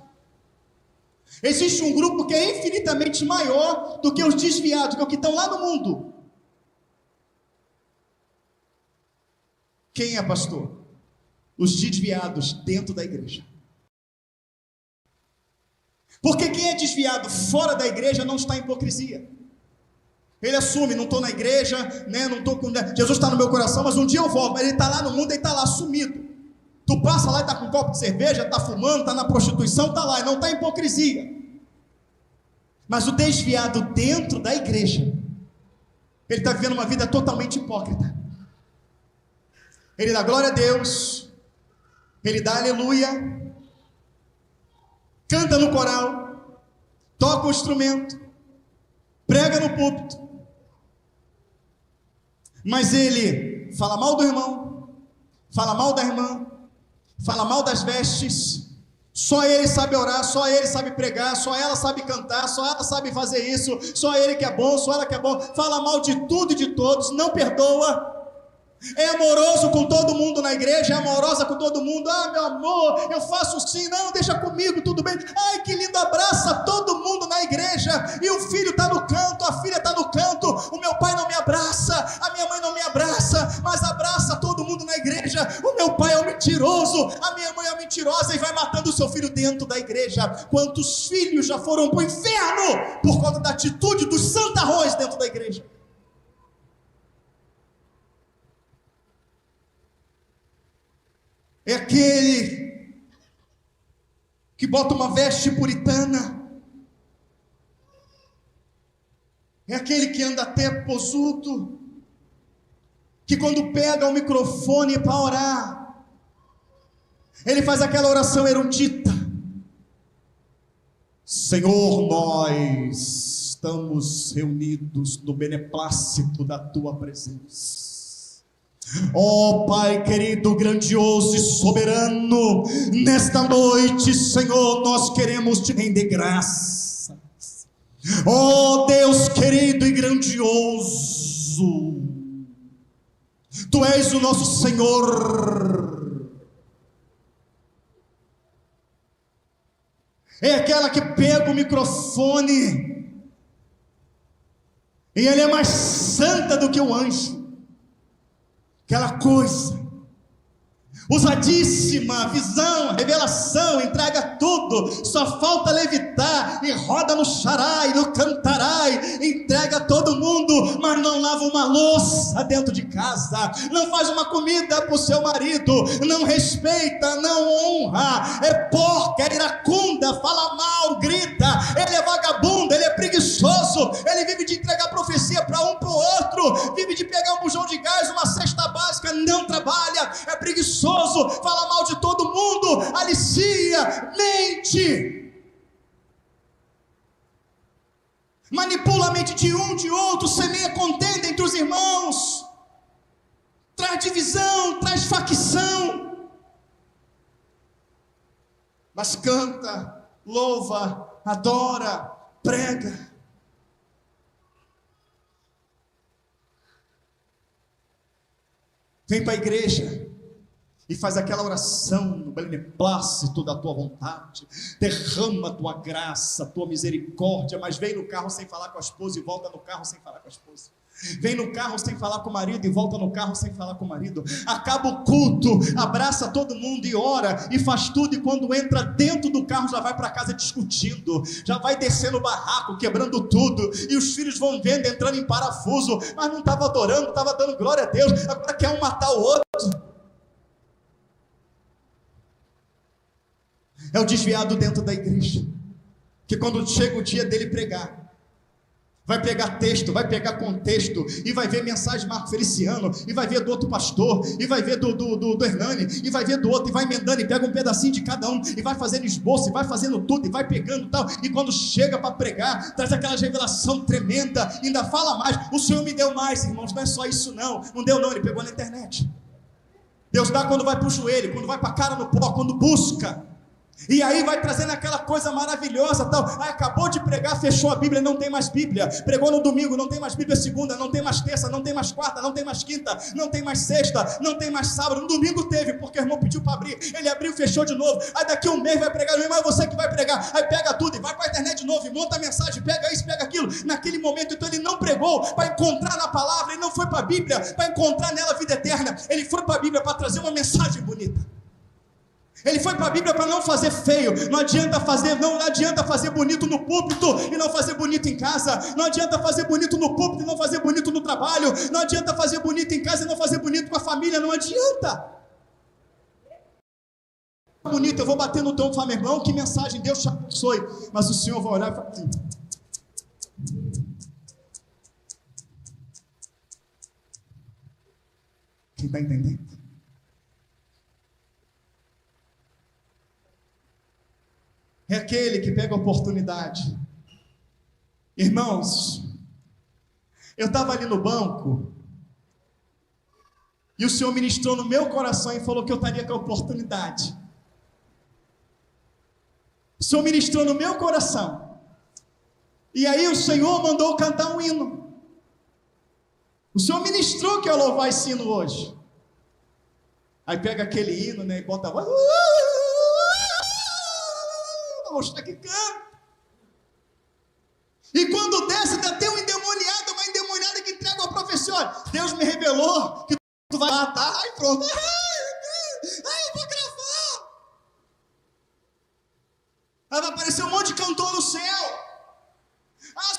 Existe um grupo que é infinitamente maior do que os desviados, que é o que estão lá no mundo. Quem é, pastor? Os desviados dentro da igreja. Porque quem é desviado fora da igreja não está em hipocrisia. Ele assume, não estou na igreja, né, não estou com... Jesus está no meu coração, mas um dia eu volto. Mas ele está lá no mundo, ele está lá sumido. Tu passa lá e está com um copo de cerveja, está fumando, está na prostituição, está lá, e não está em hipocrisia. Mas o desviado dentro da igreja, ele está vivendo uma vida totalmente hipócrita. Ele dá glória a Deus, ele dá aleluia, canta no coral, toca o instrumento, prega no púlpito, mas ele fala mal do irmão, fala mal da irmã, fala mal das vestes. Só ele sabe orar, só ele sabe pregar, só ela sabe cantar, só ela sabe fazer isso, só ele que é bom, só ela que é bom. Fala mal de tudo e de todos, não perdoa. É amoroso com todo mundo na igreja, é amorosa com todo mundo. Ah, meu amor, eu faço sim, não, deixa comigo, tudo bem. Ai, que lindo, abraça todo mundo na igreja. E o filho está no canto, a filha está no canto. O meu pai não me abraça, a minha mãe não me abraça, mas abraça todo mundo na igreja. O meu pai é um mentiroso, a minha mãe é uma mentirosa, e vai matando o seu filho dentro da igreja. Quantos filhos já foram para o inferno por conta da atitude dos santarrões dentro da igreja? É aquele que bota uma veste puritana. É aquele que anda até posudo, que quando pega o microfone para orar, ele faz aquela oração erudita. Senhor, nós estamos reunidos no beneplácito da tua presença. Ó Pai querido, grandioso e soberano, nesta noite, Senhor, nós queremos te render graças. Ó Deus querido e grandioso, Tu és o nosso Senhor. É aquela que pega o microfone e ela é mais santa do que o anjo. Aquela coisa, usadíssima, visão, revelação, entrega tudo, só falta levitar, e roda no xarai, no cantarai, entrega todo mundo, mas não lava uma louça dentro de casa, não faz uma comida para o seu marido, não respeita, não honra, é porca, é iracunda, fala mal, grita, ele é vagabundo, ele é preguiçoso, ele vive de entregar profecia para um para o outro, vive de pegar um bujão de gás, uma cesta básica, não trabalha, é preguiçoso, fala mal de todo mundo, alicia, mente, manipula a mente de um, de outro, semeia contenda entre os irmãos, traz divisão, traz facção, mas canta, louva, adora, prega. Vem para a igreja, e faz aquela oração no beneplácito da tua vontade, derrama a tua graça, a tua misericórdia, mas vem no carro sem falar com a esposa e volta no carro sem falar com a esposa. Vem no carro sem falar com o marido e volta no carro sem falar com o marido. Acaba o culto, abraça todo mundo e ora e faz tudo, e quando entra dentro do carro já vai para casa discutindo, já vai descendo o barraco, quebrando tudo, e os filhos vão vendo, entrando em parafuso, mas não estava adorando, estava dando glória a Deus, agora quer um matar o outro. É o desviado dentro da igreja, que quando chega o dia dele pregar, vai pegar texto, vai pegar contexto, e vai ver mensagem de Marco Feliciano, e vai ver do outro pastor, e vai ver do Hernani, e vai ver do outro, e vai emendando, e pega um pedacinho de cada um, e vai fazendo esboço, e vai fazendo tudo, e vai pegando tal, e quando chega para pregar, traz aquela revelação tremenda, ainda fala mais. O Senhor me deu mais, irmãos, não é só isso não deu não, ele pegou na internet. Deus dá quando vai para o joelho, quando vai para a cara no pó, quando busca. E aí vai trazendo aquela coisa maravilhosa, tal. Aí acabou de pregar, fechou a Bíblia, não tem mais Bíblia. Pregou no domingo, não tem mais Bíblia segunda, não tem mais terça, não tem mais quarta, não tem mais quinta, não tem mais sexta, não tem mais sábado. No domingo teve, porque o irmão pediu para abrir, ele abriu, fechou de novo. Aí daqui um mês vai pregar, mas é você que vai pregar. Aí pega tudo e vai para a internet de novo, e monta a mensagem, pega isso, pega aquilo. Naquele momento, então ele não pregou para encontrar na palavra, ele não foi para a Bíblia para encontrar nela a vida eterna, ele foi para a Bíblia para trazer uma mensagem bonita. Ele foi para a Bíblia para não fazer feio. Não adianta fazer bonito no púlpito e não fazer bonito em casa. Não adianta fazer bonito no púlpito e não fazer bonito no trabalho. Não adianta fazer bonito em casa e não fazer bonito com a família. Não adianta. Bonito, eu vou bater no teu meu irmão, que mensagem, Deus te abençoe. Mas o Senhor vai olhar e falar assim. Quem está entendendo? É aquele que pega a oportunidade. Irmãos, eu estava ali no banco, e o Senhor ministrou no meu coração e falou que eu estaria com a oportunidade. O Senhor ministrou no meu coração, e aí o Senhor mandou cantar um hino. O Senhor ministrou que eu louvar esse hino hoje. Aí pega aquele hino, né, e bota a voz, mostrar que canta. E quando desce, ainda tem um endemoniado, uma endemoniada que entrega ao professor. Olha, Deus me revelou que tu vai matar. Aí pronto. Eu vou gravar. Aí vai aparecer um monte de cantor no céu.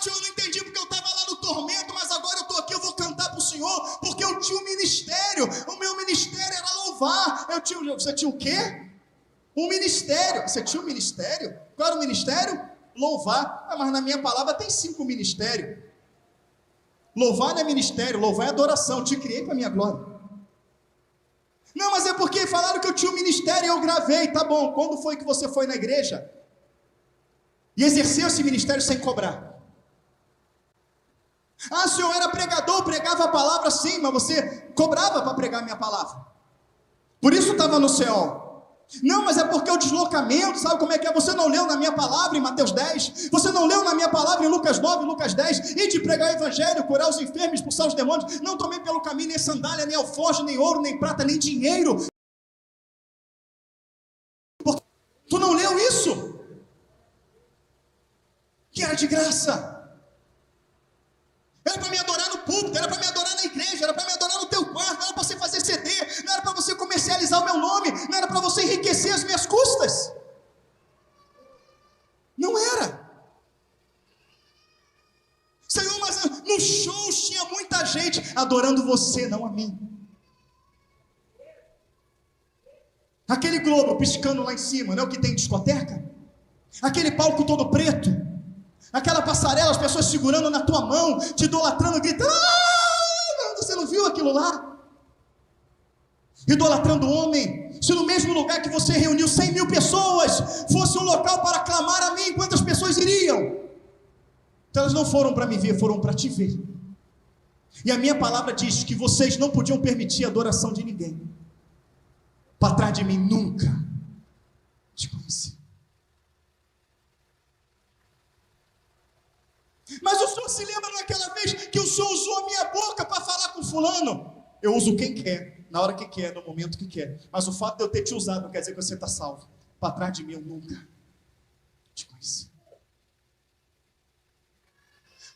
Senhor, eu não entendi porque eu estava lá no tormento, mas agora eu estou aqui, eu vou cantar para o Senhor, porque eu tinha um ministério. O meu ministério era louvar. Você tinha o quê? Um ministério. Você tinha um ministério? Qual era o ministério? Louvar. Mas na minha palavra tem 5 ministérios. Louvar não é ministério, louvar é adoração. Eu te criei para a minha glória. Não, mas é porque falaram que eu tinha um ministério e eu gravei. Tá bom, quando foi que você foi na igreja e exerceu esse ministério sem cobrar? O senhor era pregador, pregava a palavra sim, mas você cobrava para pregar a minha palavra. Por isso estava no céu. Não, mas é porque o deslocamento, sabe como é que é? Você não leu na minha palavra em Mateus 10, você não leu na minha palavra em Lucas 9, Lucas 10, e de pregar o evangelho, curar os enfermos, expulsar os demônios, não tomei pelo caminho nem sandália, nem alforje, nem ouro, nem prata, nem dinheiro. Tu não leu isso? Que era de graça. Era para me adorar no púlpito, era para me adorar na igreja, era para me adorar no teu quarto, não era para você fazer CD, não era para você comercializar o meu nome, não era para você enriquecer as minhas custas. Não era. Senhor, mas nos shows tinha muita gente adorando você, não a mim. Aquele globo piscando lá em cima, não é o que tem discoteca? Aquele palco todo preto, aquela passarela, as pessoas segurando na tua mão, te idolatrando, gritando, você não viu aquilo lá? Idolatrando o homem. Se no mesmo lugar que você reuniu 100.000 pessoas, fosse um local para clamar a mim, quantas pessoas iriam? Então elas não foram para me ver, foram para te ver. E a minha palavra diz que vocês não podiam permitir a adoração de ninguém. Para trás de mim nunca te conheci. Mas o senhor se lembra naquela vez que o senhor usou a minha boca para falar com fulano? eu uso quem quer, na hora que quer, no momento que quer. Mas o fato de eu ter te usado não quer dizer que você está salvo. Para trás de mim eu nunca te conheci.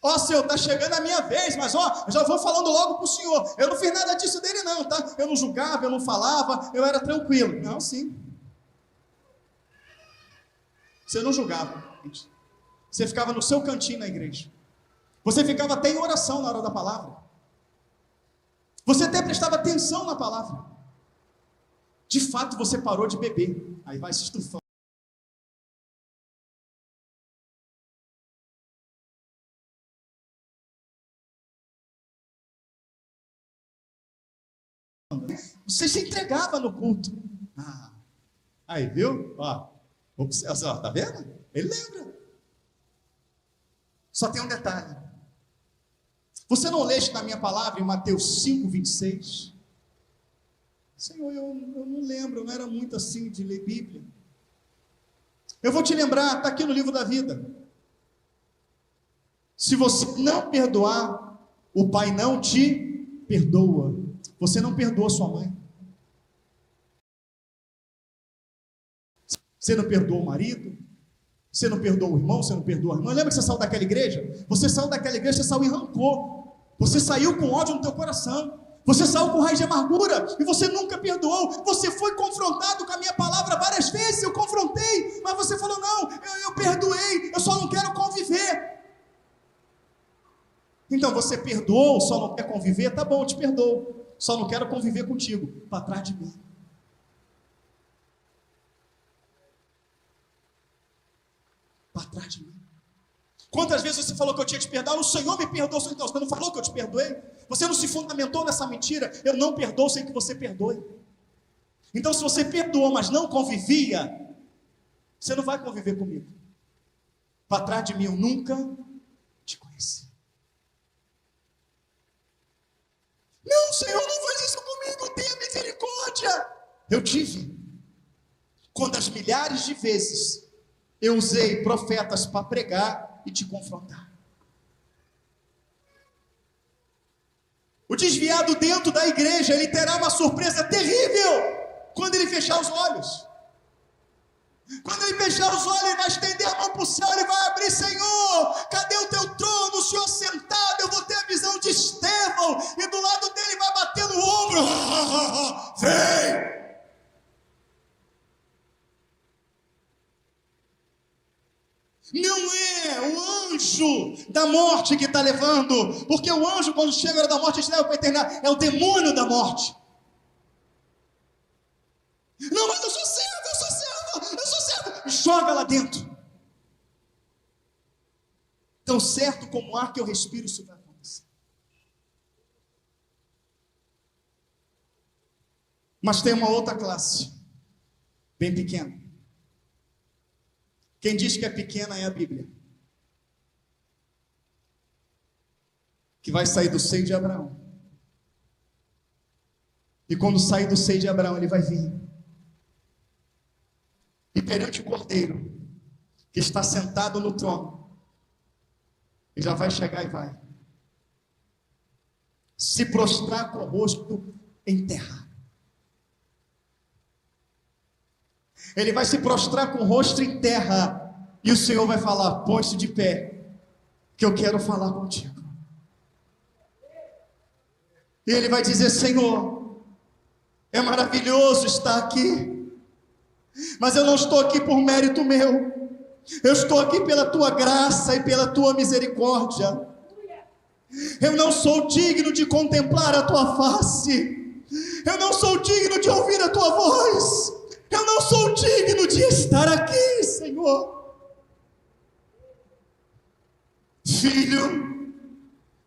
Ó, Senhor, está chegando a minha vez, mas ó, eu já vou falando logo para o Senhor. Eu não fiz nada disso dele não, tá? Eu não julgava, eu não falava, eu era tranquilo. Não, sim. Você não julgava, gente. Você ficava no seu cantinho na igreja. Você ficava até em oração na hora da palavra. Você até prestava atenção na palavra. De fato, você parou de beber. Aí vai se estufando. Você se entregava no culto. Aí, viu? Ó, tá vendo? Ele lembra. Só tem um detalhe. Você não leste na minha palavra em Mateus 5, 26? Senhor, eu não lembro, eu não era muito assim de ler Bíblia. Eu vou te lembrar, está aqui no livro da vida. Se você não perdoar, o Pai não te perdoa. Você não perdoa sua mãe. Você não perdoa o marido. Você não perdoa o irmão, você não perdoa a irmã. Lembra que você saiu daquela igreja? Você saiu daquela igreja, você saiu em rancor. Você saiu com ódio no teu coração. Você saiu com raiz de amargura. E você nunca perdoou. Você foi confrontado com a minha palavra várias vezes. Eu confrontei. Mas você falou, não, eu perdoei. Eu só não quero conviver. Então você perdoou, só não quer conviver? Tá bom, eu te perdoo. Só não quero conviver contigo. Para trás de mim. Para trás de mim. Quantas vezes você falou que eu tinha que te perdoar? O Senhor me perdoou, então você não falou que eu te perdoei? Você não se fundamentou nessa mentira? Eu não perdoo sem que você perdoe. Então se você perdoou, mas não convivia, você não vai conviver comigo. Para trás de mim eu nunca te conheci. Não, Senhor, não faz isso comigo, tenha misericórdia. Eu tive. Quantas milhares de vezes eu usei profetas para pregar e te confrontar. O desviado dentro da igreja, ele terá uma surpresa terrível quando ele fechar os olhos. Quando ele fechar os olhos, ele vai estender a mão para o céu, ele vai abrir, Senhor, cadê o teu trono, o Senhor sentado? Eu vou ter a visão de Estevão, e do lado dele vai bater no ombro. Vem! Não é o anjo da morte que está levando, porque o anjo, quando chega a hora da morte, ele leva para a eternidade. É o demônio da morte. Não, mas eu sou servo, eu sou servo, eu sou servo. Joga lá dentro. Tão certo como o ar que eu respiro, isso vai acontecer. Mas tem uma outra classe, bem pequena. Quem diz que é pequena é a Bíblia. Que vai sair do seio de Abraão. E quando sair do seio de Abraão, ele vai vir. E perante o Cordeiro, que está sentado no trono, ele já vai chegar e vai se prostrar com o rosto em terra. Ele vai se prostrar com o rosto em terra, e o Senhor vai falar, põe-se de pé, que eu quero falar contigo. E ele vai dizer, Senhor, é maravilhoso estar aqui, mas eu não estou aqui por mérito meu, eu estou aqui pela tua graça e pela tua misericórdia. Eu não sou digno de contemplar a tua face, eu não sou digno de ouvir a tua voz, eu não sou digno de estar aqui, Senhor. Filho,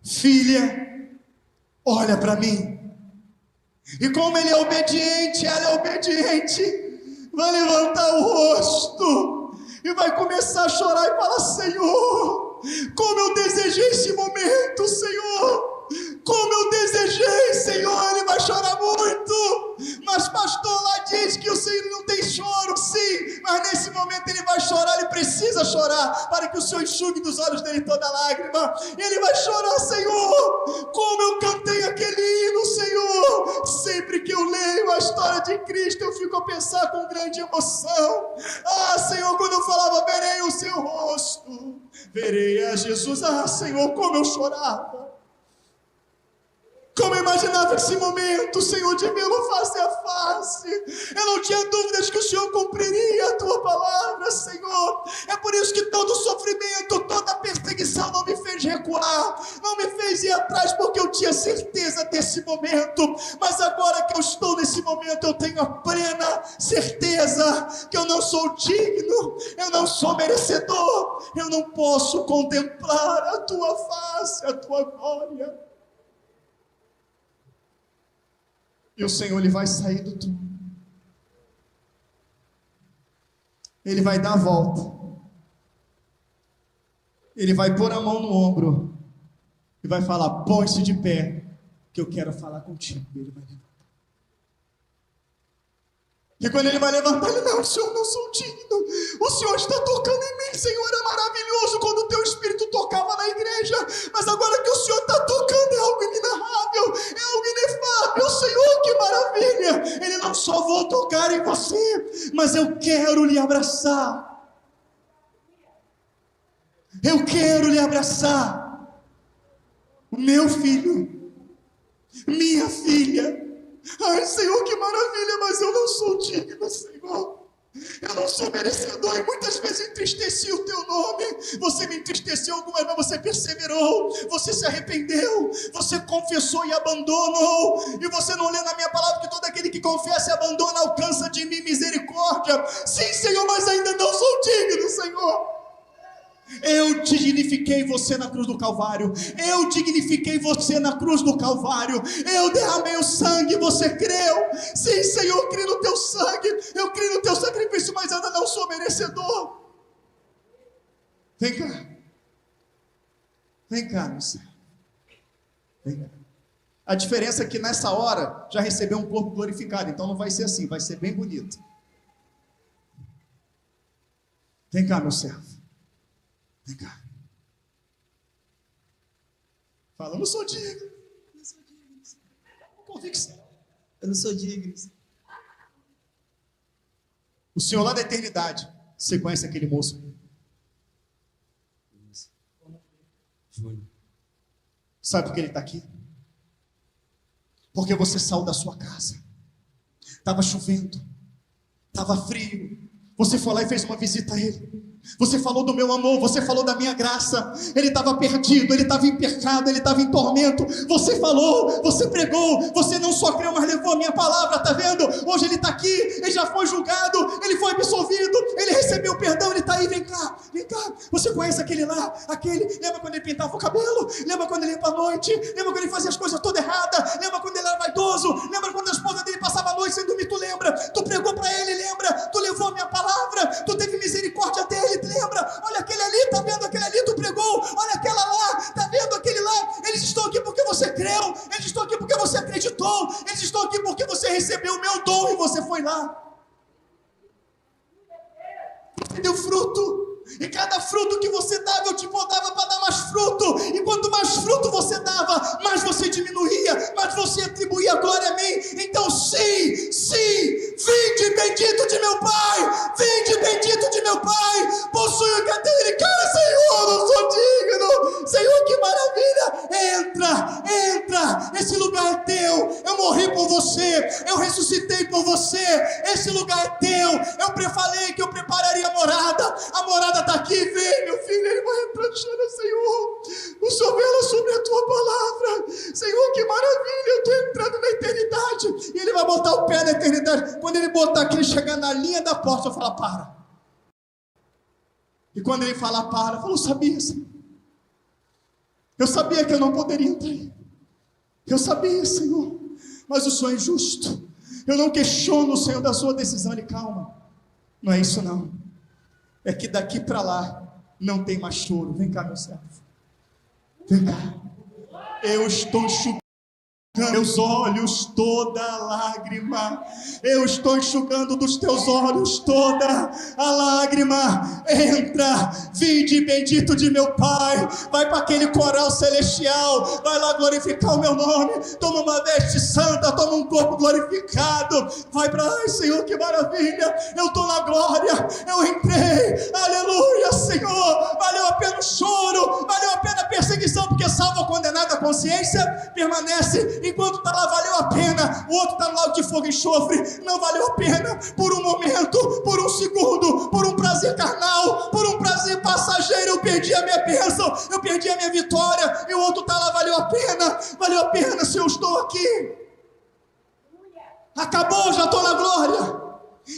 filha, olha para mim. E como ele é obediente, ela é obediente, vai levantar o rosto e vai começar a chorar e falar, Senhor, como eu desejei esse momento, Senhor. Como eu desejei, Senhor, ele vai chorar muito. Mas pastor, lá diz que o Senhor não tem choro, sim. Mas nesse momento ele vai chorar, ele precisa chorar, para que o Senhor enxugue dos olhos dele toda lágrima. E ele vai chorar, Senhor, como eu cantei aquele hino, Senhor. a história de Cristo, eu fico a pensar com grande emoção. Ah, Senhor, quando eu falava, verei o seu rosto, verei a Jesus. Ah, Senhor, como eu chorava. Como eu imaginava esse momento, Senhor, de vê-lo face a face. Eu não tinha dúvidas que o Senhor cumpriria a tua palavra, Senhor. É por isso que todo sofrimento, toda perseguição não me fez recuar, não me fez ir atrás, porque eu tinha certeza desse momento. Mas agora que eu estou nesse momento, eu tenho a plena certeza que eu não sou digno, eu não sou merecedor, eu não posso contemplar a tua face, a tua glória. E o Senhor, Ele vai sair do túmulo. Ele vai dar a volta. Ele vai pôr a mão no ombro. E vai falar, põe-se de pé, que eu quero falar contigo. E ele vai levantar. E quando ele vai levantar, ele, não, Senhor, não sou digno. O Senhor está tocando em mim, Senhor. É maravilhoso quando o teu Espírito tocava na igreja. Mas agora que o Senhor está tocando, é algo inenarrável, é algo inefável. Senhor, que maravilha. Ele não só vou tocar em você, mas eu quero lhe abraçar. Eu quero lhe abraçar. Meu filho, minha filha. Ai, Senhor, que maravilha, mas eu não sou digno, Senhor. Eu não sou merecedor, e muitas vezes entristeci o teu nome. Você me entristeceu algumas vezes, você perseverou, você se arrependeu, você confessou e abandonou. E você não lê na minha palavra que todo aquele que confessa e abandona alcança de mim misericórdia. Sim, Senhor, mas ainda não sou digno, Senhor. Eu dignifiquei você na cruz do Calvário. Eu dignifiquei você na cruz do Calvário. Eu derramei o sangue, você creu. Sim, Senhor, eu creio no teu sangue, eu creio no teu sacrifício, mas ainda não sou merecedor. Vem cá. Vem cá, meu Senhor. Vem cá. A diferença é que nessa hora já recebeu um corpo glorificado. Então não vai ser assim, vai ser bem bonito. Vem cá, meu servo. Vem cá. Fala, eu não sou digno. Eu não sou digno. Convicção. Eu não sou digno. O Senhor lá da eternidade, você conhece aquele moço? Júnior. Sabe por que ele está aqui? Porque você saiu da sua casa. Estava chovendo. Estava frio. Você foi lá e fez uma visita a ele. Você falou do meu amor, você falou da minha graça. Ele estava perdido, ele estava em pecado, ele estava em tormento. Você falou, você pregou, você não só creu, mas levou a minha palavra, está vendo? Hoje ele está aqui, ele já foi julgado, ele foi absolvido, ele recebeu perdão, ele está aí, vem cá, vem cá. Você conhece aquele lá, aquele, lembra quando ele pintava o cabelo? Lembra quando ele ia para a noite? Lembra quando ele fazia as coisas todas erradas? Lembra quando ele era vaidoso? Lembra quando a esposa dele passava a noite sem dormir? Tu lembra? Tu pregou para ele, lembra? Tu levou a minha palavra, tu teve misericórdia dele. Lembra? Olha aquele ali, tá vendo aquele ali, tu pregou, olha aquela lá, tá vendo aquele lá, eles estão aqui porque você creu, eles estão aqui porque você acreditou, eles estão aqui porque você recebeu o meu dom e você foi lá. Você deu fruto, e cada fruto que você dava, eu te podava para dar mais fruto, e quanto mais fruto você dava, mais você diminuía, mais você atribuía glória a mim. Então sim, sim, vinde bendito de meu Pai, vinde bendito de meu Pai, possui o cadeira e cara, Senhor, eu sou digno, Senhor, que maravilha, entra, esse lugar é teu, eu morri por você, eu ressuscitei por você, esse lugar é teu, eu falei que eu prepararia a morada está aqui, vem meu filho, ele vai entrar, chora, Senhor, o Senhor vela sobre a tua palavra, Senhor, que maravilha, eu estou entrando na eternidade, e ele vai botar o pé na eternidade, quando ele botar aqui, ele chegar na linha da porta, eu falo, para, e quando ele falar, para, eu falo, sabia, Senhor, eu sabia que eu não poderia entrar aí, eu sabia, Senhor, mas o Senhor é justo, eu não questiono o Senhor da sua decisão. Ele, calma, não é isso não, é que daqui para lá não tem mais choro. Vem cá, meu servo, vem cá, eu estou enxugando Meus olhos toda lágrima, eu estou enxugando dos teus olhos toda a lágrima. Entra, vinde bendito de meu Pai, vai para aquele coral celestial, vai lá glorificar o meu nome, toma uma veste santa, toma um corpo glorificado, vai para, ai Senhor, que maravilha, eu estou na glória, eu entrei, aleluia Senhor, valeu a pena o choro, valeu a pena a perseguição, porque salvo ou condenado a consciência permanece. Enquanto está lá, valeu a pena. O outro está no lago de fogo e enxofre, não valeu a pena. Por um momento, por um segundo, por um prazer carnal, por um prazer passageiro, eu perdi a minha bênção, eu perdi a minha vitória. E o outro está lá, valeu a pena se eu estou aqui. Acabou, já estou na glória.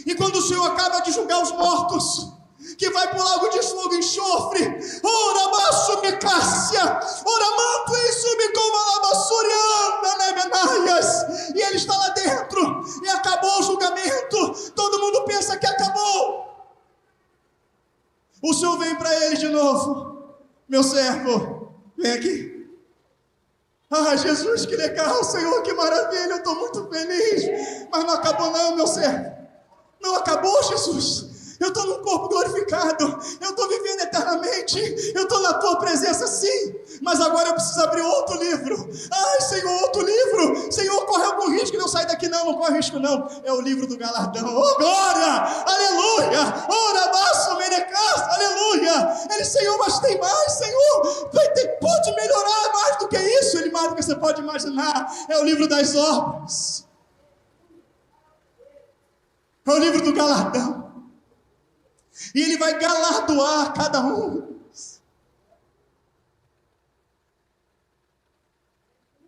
E quando o Senhor acaba de julgar os mortos, que vai para o lago de fogo e enxofre, ora baixo me cássia, ora manto isso me como nebenaias, e ele está lá dentro, e acabou o julgamento, todo mundo pensa que acabou. O Senhor vem para ele de novo, meu servo, vem aqui. Ah, Jesus, que legal, Senhor, que maravilha, eu estou muito feliz, mas não acabou não, meu servo, não acabou, Jesus. Eu estou num corpo glorificado, eu estou vivendo eternamente, eu estou na tua presença sim, mas agora eu preciso abrir outro livro. Ai Senhor, outro livro. Senhor, corre algum risco de eu sair daqui? Não corre risco não, é o livro do galardão. Oh glória, aleluia, ora baixo menecas, aleluia. Ele, Senhor, mas tem mais, Senhor, pode melhorar mais do que isso. Ele, mais do que você pode imaginar, é o livro das obras, é o livro do galardão. E ele vai galardoar cada um.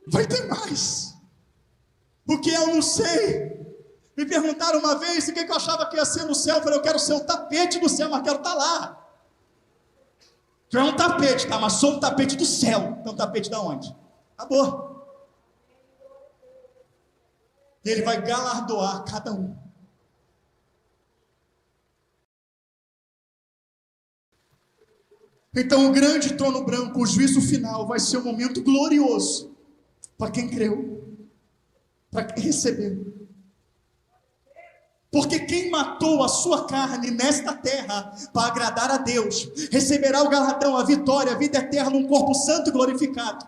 Vai ter mais. Porque eu não sei. Me perguntaram uma vez o que eu achava que ia ser no céu. Eu falei, eu quero ser o tapete do céu, mas quero estar lá. Tu é um tapete, tá? Mas sou o tapete do céu. Então tapete da onde? Acabou. E ele vai galardoar cada um. Então o grande trono branco, o juízo final, vai ser um momento glorioso para quem creu, para quem recebeu. Porque quem matou a sua carne nesta terra para agradar a Deus, receberá o galardão, a vitória, a vida eterna, um corpo santo e glorificado.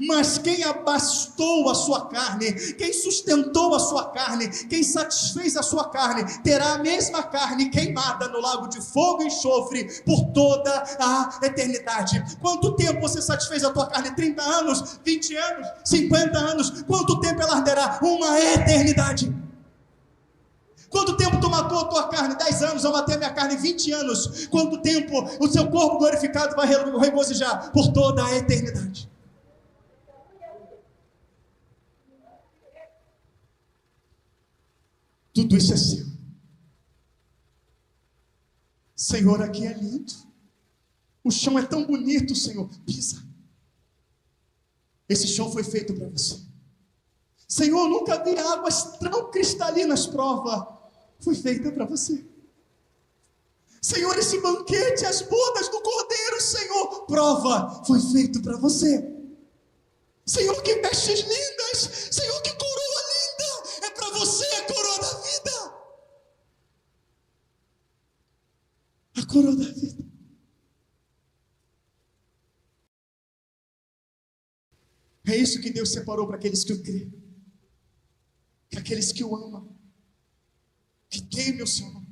Mas quem abastou a sua carne, quem sustentou a sua carne, quem satisfez a sua carne, terá a mesma carne queimada no lago de fogo e enxofre por toda a eternidade. Quanto tempo você satisfez a tua carne? 30 anos, 20 anos, 50 anos? Quanto tempo ela arderá? Uma eternidade. Quanto tempo tu matou a tua carne? 10 anos, eu matei a minha carne 20 anos. Quanto tempo o seu corpo glorificado vai regozijar? Por toda a eternidade. Tudo isso é seu. Senhor, aqui é lindo. O chão é tão bonito, Senhor. Pisa. Esse chão foi feito para você. Senhor, nunca vi águas tão cristalinas, prova. Foi feita para você. Senhor, esse banquete, as bodas do Cordeiro, Senhor, prova, foi feito para você. Senhor, que vestes lindas, Senhor, que coroa linda, é para você a coroa da vida. A coroa da vida. É isso que Deus separou para aqueles que o creem, para aqueles que o amam, que temem o seu nome.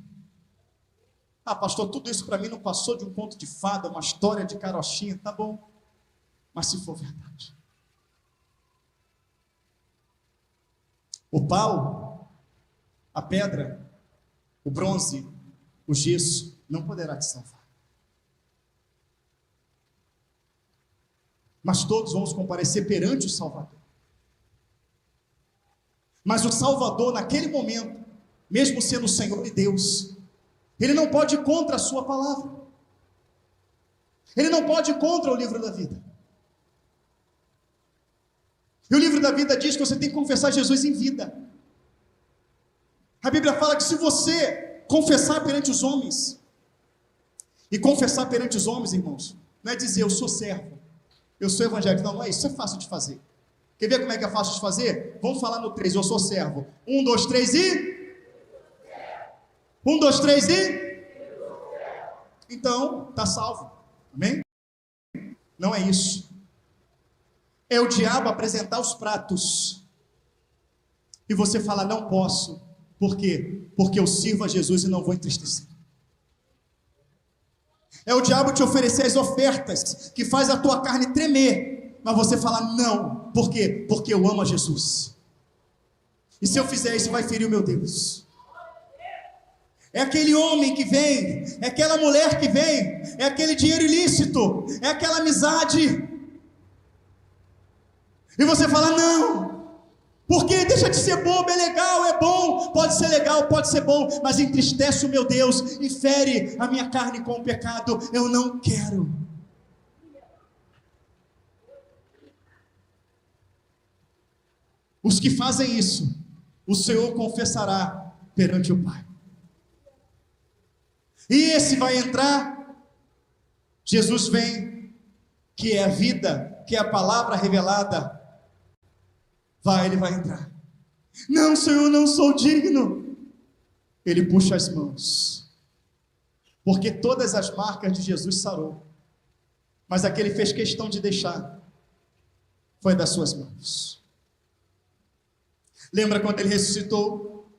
Ah, pastor, tudo isso para mim não passou de um conto de fada, uma história de carochinha, tá bom, mas se for verdade, o pau, a pedra, o bronze, o gesso não poderá te salvar, mas todos vamos comparecer perante o Salvador. Mas o Salvador, naquele momento, mesmo sendo o Senhor e Deus, Ele não pode ir contra a sua palavra. Ele não pode ir contra o livro da vida. E o livro da vida diz que você tem que confessar Jesus em vida. A Bíblia fala que se você confessar perante os homens, e confessar perante os homens, irmãos, não é dizer eu sou servo, eu sou evangélico, não é isso, isso é fácil de fazer. Quer ver como é que é fácil de fazer? Vamos falar no 3, eu sou servo. 1, 2, 3 e... 1, 2, 3 e... Então, está salvo. Amém? Não é isso. É o diabo apresentar os pratos. E você fala, não posso. Por quê? Porque eu sirvo a Jesus e não vou entristecer. É o diabo te oferecer as ofertas que faz a tua carne tremer. Mas você fala, não. Por quê? Porque eu amo a Jesus. E se eu fizer isso, vai ferir o meu Deus. É aquele homem que vem, é aquela mulher que vem, é aquele dinheiro ilícito, é aquela amizade. E você fala, não. Porque deixa de ser bobo, é legal, é bom, pode ser legal, pode ser bom, mas entristece o meu Deus e fere a minha carne com o pecado. Eu não quero. Os que fazem isso, o Senhor confessará perante o Pai. E esse vai entrar, Jesus vem, que é a vida, que é a palavra revelada. Ele vai entrar. Não, Senhor, não sou digno. Ele puxa as mãos. Porque todas as marcas de Jesus sarou. Mas a que ele fez questão de deixar foi das suas mãos. Lembra quando ele ressuscitou?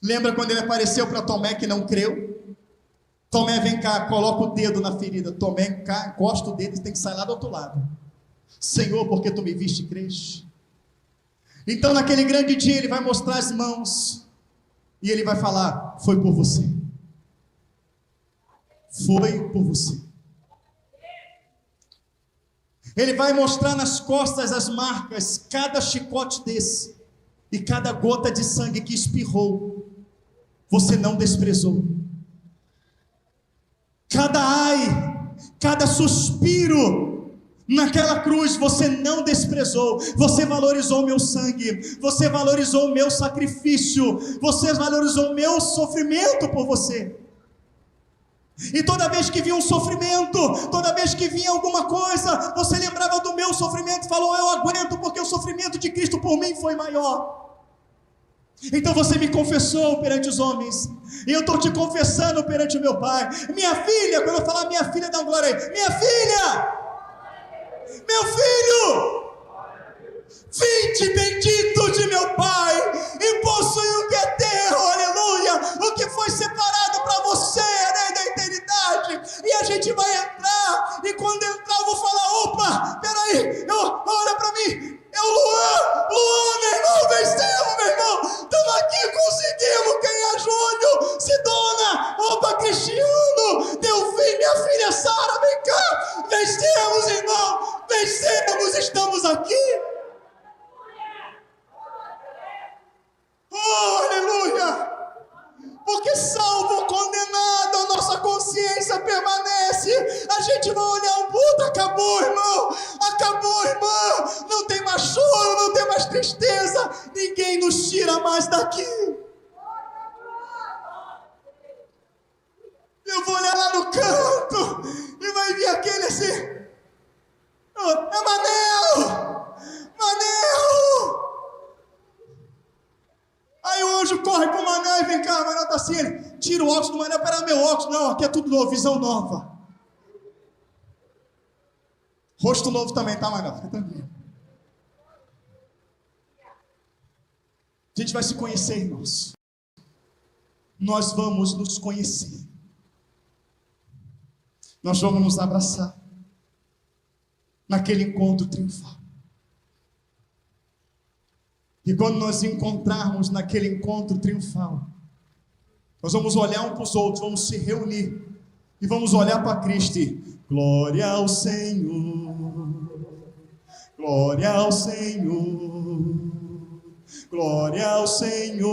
Lembra quando ele apareceu para Tomé que não creu? Tomé, vem cá, coloca o dedo na ferida. Tomé, cá, encosta o dedo e tem que sair lá do outro lado. Senhor, porque tu me viste e creste? Então naquele grande dia ele vai mostrar as mãos. E ele vai falar, foi por você. Foi por você. Ele vai mostrar nas costas as marcas, cada chicote desse, e cada gota de sangue que espirrou, você não desprezou. Cada ai, cada suspiro naquela cruz, você não desprezou. Você valorizou o meu sangue, você valorizou o meu sacrifício, você valorizou o meu sofrimento por você. E toda vez que vinha um sofrimento, toda vez que vinha alguma coisa, você lembrava do meu sofrimento e falou, eu aguento, porque o sofrimento de Cristo por mim foi maior. Então você me confessou perante os homens, e eu estou te confessando perante o meu Pai. Minha filha, quando eu falar minha filha, dá uma glória aí. Minha filha, meu filho, vinde bendito de meu Pai, e possui o que é teu, aleluia, o que foi separado para você, né, da eternidade. E a gente vai entrar, e quando entrar eu vou falar, opa, peraí, olha para mim, é o Luan, meu irmão, vencemos, meu irmão, estamos aqui, conseguimos, quem é Júnior, Sidona, opa, Cristiano, Delvim, minha filha Sara, vem cá, vencemos, irmão, vencemos, estamos aqui. Oh, aleluia! Porque salvo ou condenado, a nossa consciência permanece. A gente vai olhar, puta, acabou, irmão, acabou, irmã, não tem mais choro, não tem mais tristeza, ninguém nos tira mais daqui. Eu vou olhar lá no canto e vai vir aquele assim, é Manel, Manel. Aí o anjo corre pro Manel e vem cá, o Manel tá assim, ele tira o óculos do Manel, pera, meu óculos, não, aqui é tudo novo, visão nova. Rosto novo também, tá, Manel? Fica tranquilo. A gente vai se conhecer, irmãos. Nós vamos nos conhecer. Nós vamos nos abraçar naquele encontro triunfal. E quando nós encontrarmos naquele encontro triunfal, nós vamos olhar um para os outros, vamos se reunir e vamos olhar para Cristo e glória ao Senhor, glória ao Senhor, glória ao Senhor,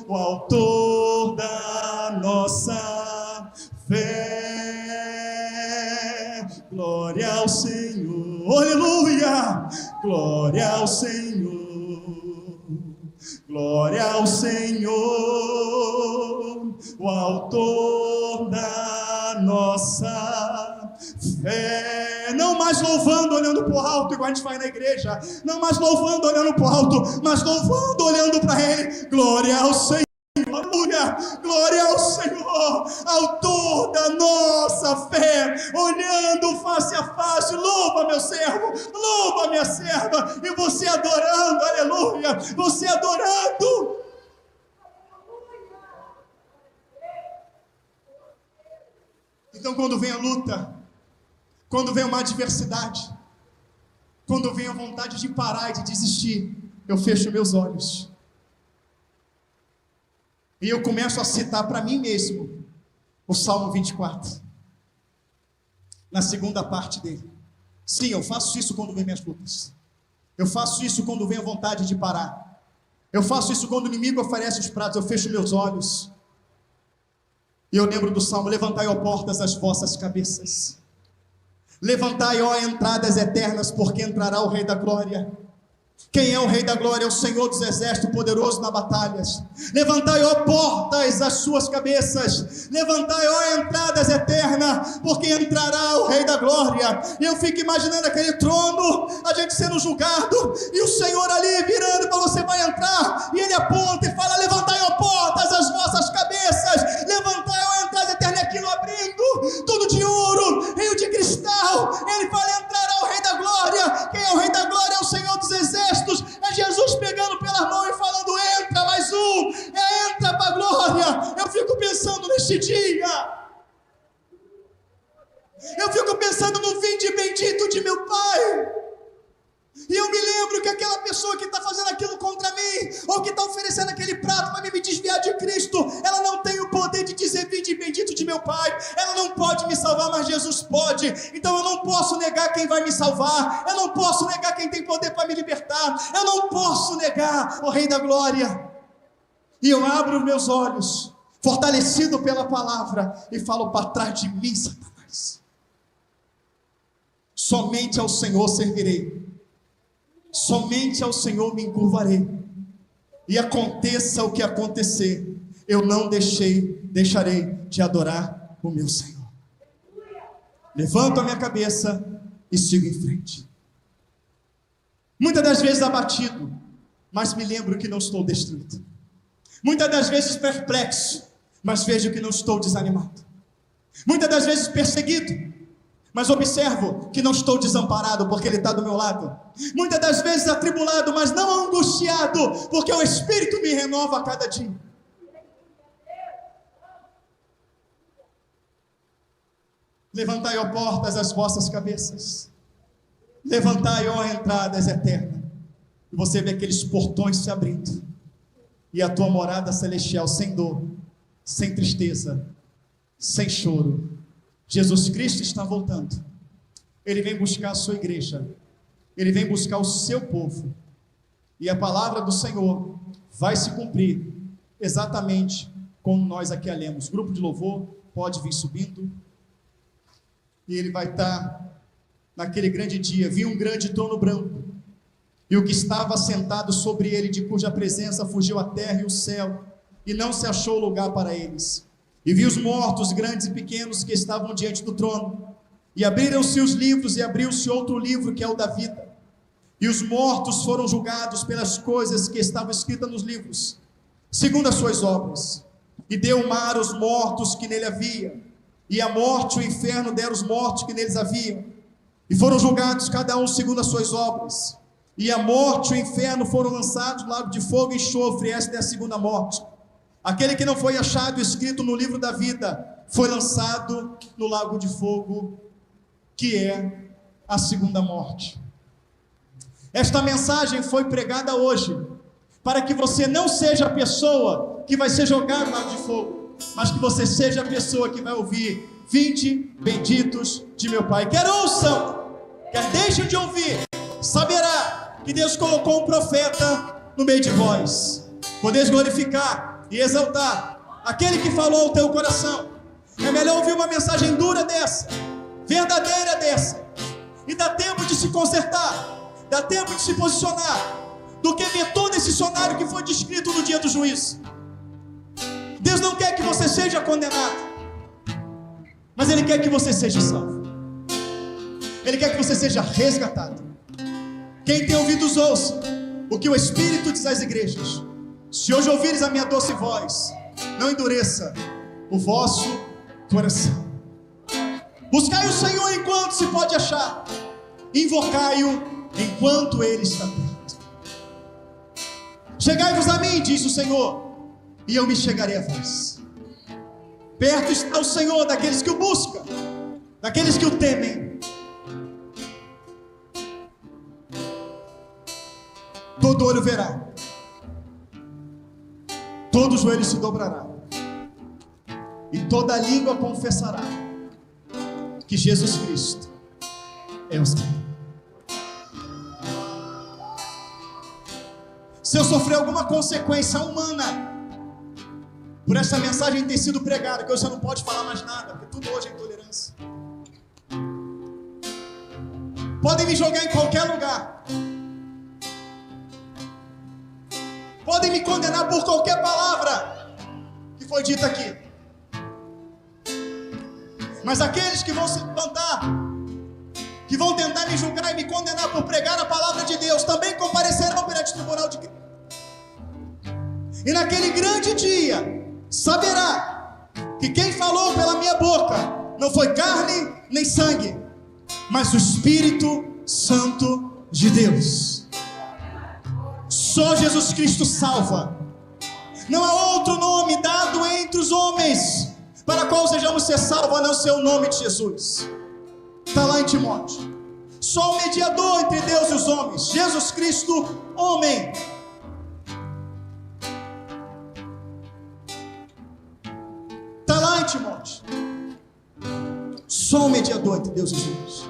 o autor da nossa fé, glória ao Senhor. Aleluia! Glória ao Senhor, glória ao Senhor, o autor da nossa fé. Não mais louvando olhando para o alto, igual a gente faz na igreja, não mais louvando olhando para o alto, mas louvando olhando para Ele. Glória ao Senhor, aleluia, glória ao Senhor, autor da nossa fé, olhando face a face. Louva meu servo, louva minha serva, e você adorando, aleluia, você adorando. Então, quando vem a luta, quando vem uma adversidade, quando vem a vontade de parar e de desistir, eu fecho meus olhos e eu começo a citar para mim mesmo o Salmo 24, na segunda parte dele. Sim, eu faço isso quando vem minhas lutas, eu faço isso quando vem a vontade de parar, eu faço isso quando o inimigo oferece os pratos. Eu fecho meus olhos e eu lembro do Salmo: levantai, ó portas, as vossas cabeças, levantai, ó entradas eternas, porque entrará o Rei da Glória. Quem é o Rei da Glória? É o Senhor dos Exércitos, poderoso nas batalhas. Levantai, ó portas, as suas cabeças, levantai, ó entradas eternas, porque entrará o Rei da Glória. E eu fico imaginando aquele trono, a gente sendo julgado, e o Senhor ali virando para você: vai entrar, e Ele aponta e fala: levantai, ó portas, as vossas cabeças, levantai, ó entradas eternas, aquilo abrindo, tudo de ouro, rio de cristal. Ele fala: entrará o Rei da Glória. Quem é o Rei da Glória? É o Senhor dos Exércitos. É Jesus pegando pela mão e falando: entra, mais um, entra para a glória. Eu fico pensando neste dia, eu fico pensando no vinde bendito de meu Pai, e eu me lembro que aquela pessoa que está fazendo aquilo contra mim, ou que está oferecendo aquele prato para me desviar de Cristo, ela não tem o poder de dizer: vinde bendito de meu Pai. Ela não pode me salvar, mas Jesus pode. Então eu não posso negar quem vai me salvar, eu não posso negar quem tem poder para me libertar, eu não posso negar o Rei da Glória. E eu abro os meus olhos, fortalecido pela palavra, e falo: para trás de mim, Satanás. Somente ao Senhor servirei, somente ao Senhor me encurvarei, e aconteça o que acontecer, eu não deixarei de adorar o meu Senhor. Levanto a minha cabeça e sigo em frente, muitas das vezes abatido, mas me lembro que não estou destruído, muitas das vezes perplexo, mas vejo que não estou desanimado, muitas das vezes perseguido, mas observo que não estou desamparado, porque Ele está do meu lado. Muitas das vezes atribulado, mas não angustiado, porque o Espírito me renova a cada dia. Levantai, ó portas, as vossas cabeças, levantai, ó entradas eternas. E você vê aqueles portões se abrindo, e a tua morada celestial, sem dor, sem tristeza, sem choro. Jesus Cristo está voltando. Ele vem buscar a sua igreja, Ele vem buscar o seu povo, e a palavra do Senhor vai se cumprir exatamente como nós aqui a lemos. Grupo de louvor pode vir subindo, e ele vai estar naquele grande dia. Vi um grande trono branco, e o que estava sentado sobre ele, de cuja presença fugiu a terra e o céu, e não se achou lugar para eles. E vi os mortos, grandes e pequenos, que estavam diante do trono, e abriram-se os livros, e abriu-se outro livro, que é o da vida. E os mortos foram julgados pelas coisas que estavam escritas nos livros, segundo as suas obras. E deu o mar os mortos que nele havia, e a morte e o inferno deram os mortos que neles haviam, e foram julgados cada um segundo as suas obras. E a morte e o inferno foram lançados no lago de fogo e enxofre. Esta é a segunda morte. Aquele que não foi achado escrito no livro da vida foi lançado no lago de fogo, que é a segunda morte. Esta mensagem foi pregada hoje para que você não seja a pessoa que vai ser jogada no lago de fogo, mas que você seja a pessoa que vai ouvir: vinde benditos de meu Pai. Quer ouçam, quer deixem de ouvir, saberá que Deus colocou um profeta no meio de vós. Podeis glorificar e exaltar aquele que falou ao teu coração. É melhor ouvir uma mensagem dura dessa, verdadeira dessa, e dá tempo de se consertar, dá tempo de se posicionar, do que ver todo esse cenário que foi descrito no dia do juízo. Deus não quer que você seja condenado, mas Ele quer que você seja salvo. Ele quer que você seja resgatado. Quem tem ouvidos ouça o que o Espírito diz às igrejas. Se hoje ouvires a minha doce voz, não endureça o vosso coração. Buscai o Senhor enquanto se pode achar, invocai-o enquanto Ele está perto. Chegai-vos a mim, diz o Senhor, e eu me chegarei a vós. Perto está o Senhor daqueles que o buscam, daqueles que o temem. Todo olho verá, todo joelho se dobrará, e toda língua confessará que Jesus Cristo é o Senhor. Se eu sofrer alguma consequência humana por essa mensagem ter sido pregada, que hoje você não pode falar mais nada, porque tudo hoje é intolerância, podem me jogar em qualquer lugar, podem me condenar por qualquer palavra que foi dita aqui, mas aqueles que vão se levantar, que vão tentar me julgar e me condenar por pregar a palavra de Deus, também comparecerão perante o tribunal de Cristo. E naquele grande dia, saberá que quem falou pela minha boca não foi carne nem sangue, mas o Espírito Santo de Deus. Só Jesus Cristo salva. Não há outro nome dado entre os homens para qual sejamos ser salvos, a não ser o nome de Jesus. Está lá em Timóteo. Só o mediador entre Deus e os homens, Jesus Cristo, homem. Está lá em Timóteo. Só o mediador entre Deus e os homens.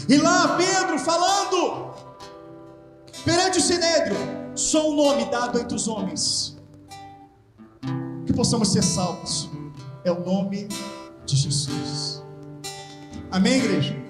E lá Pedro falando perante o Sinédrio, só um nome dado entre os homens que possamos ser salvos, é o nome de Jesus. Amém, igreja?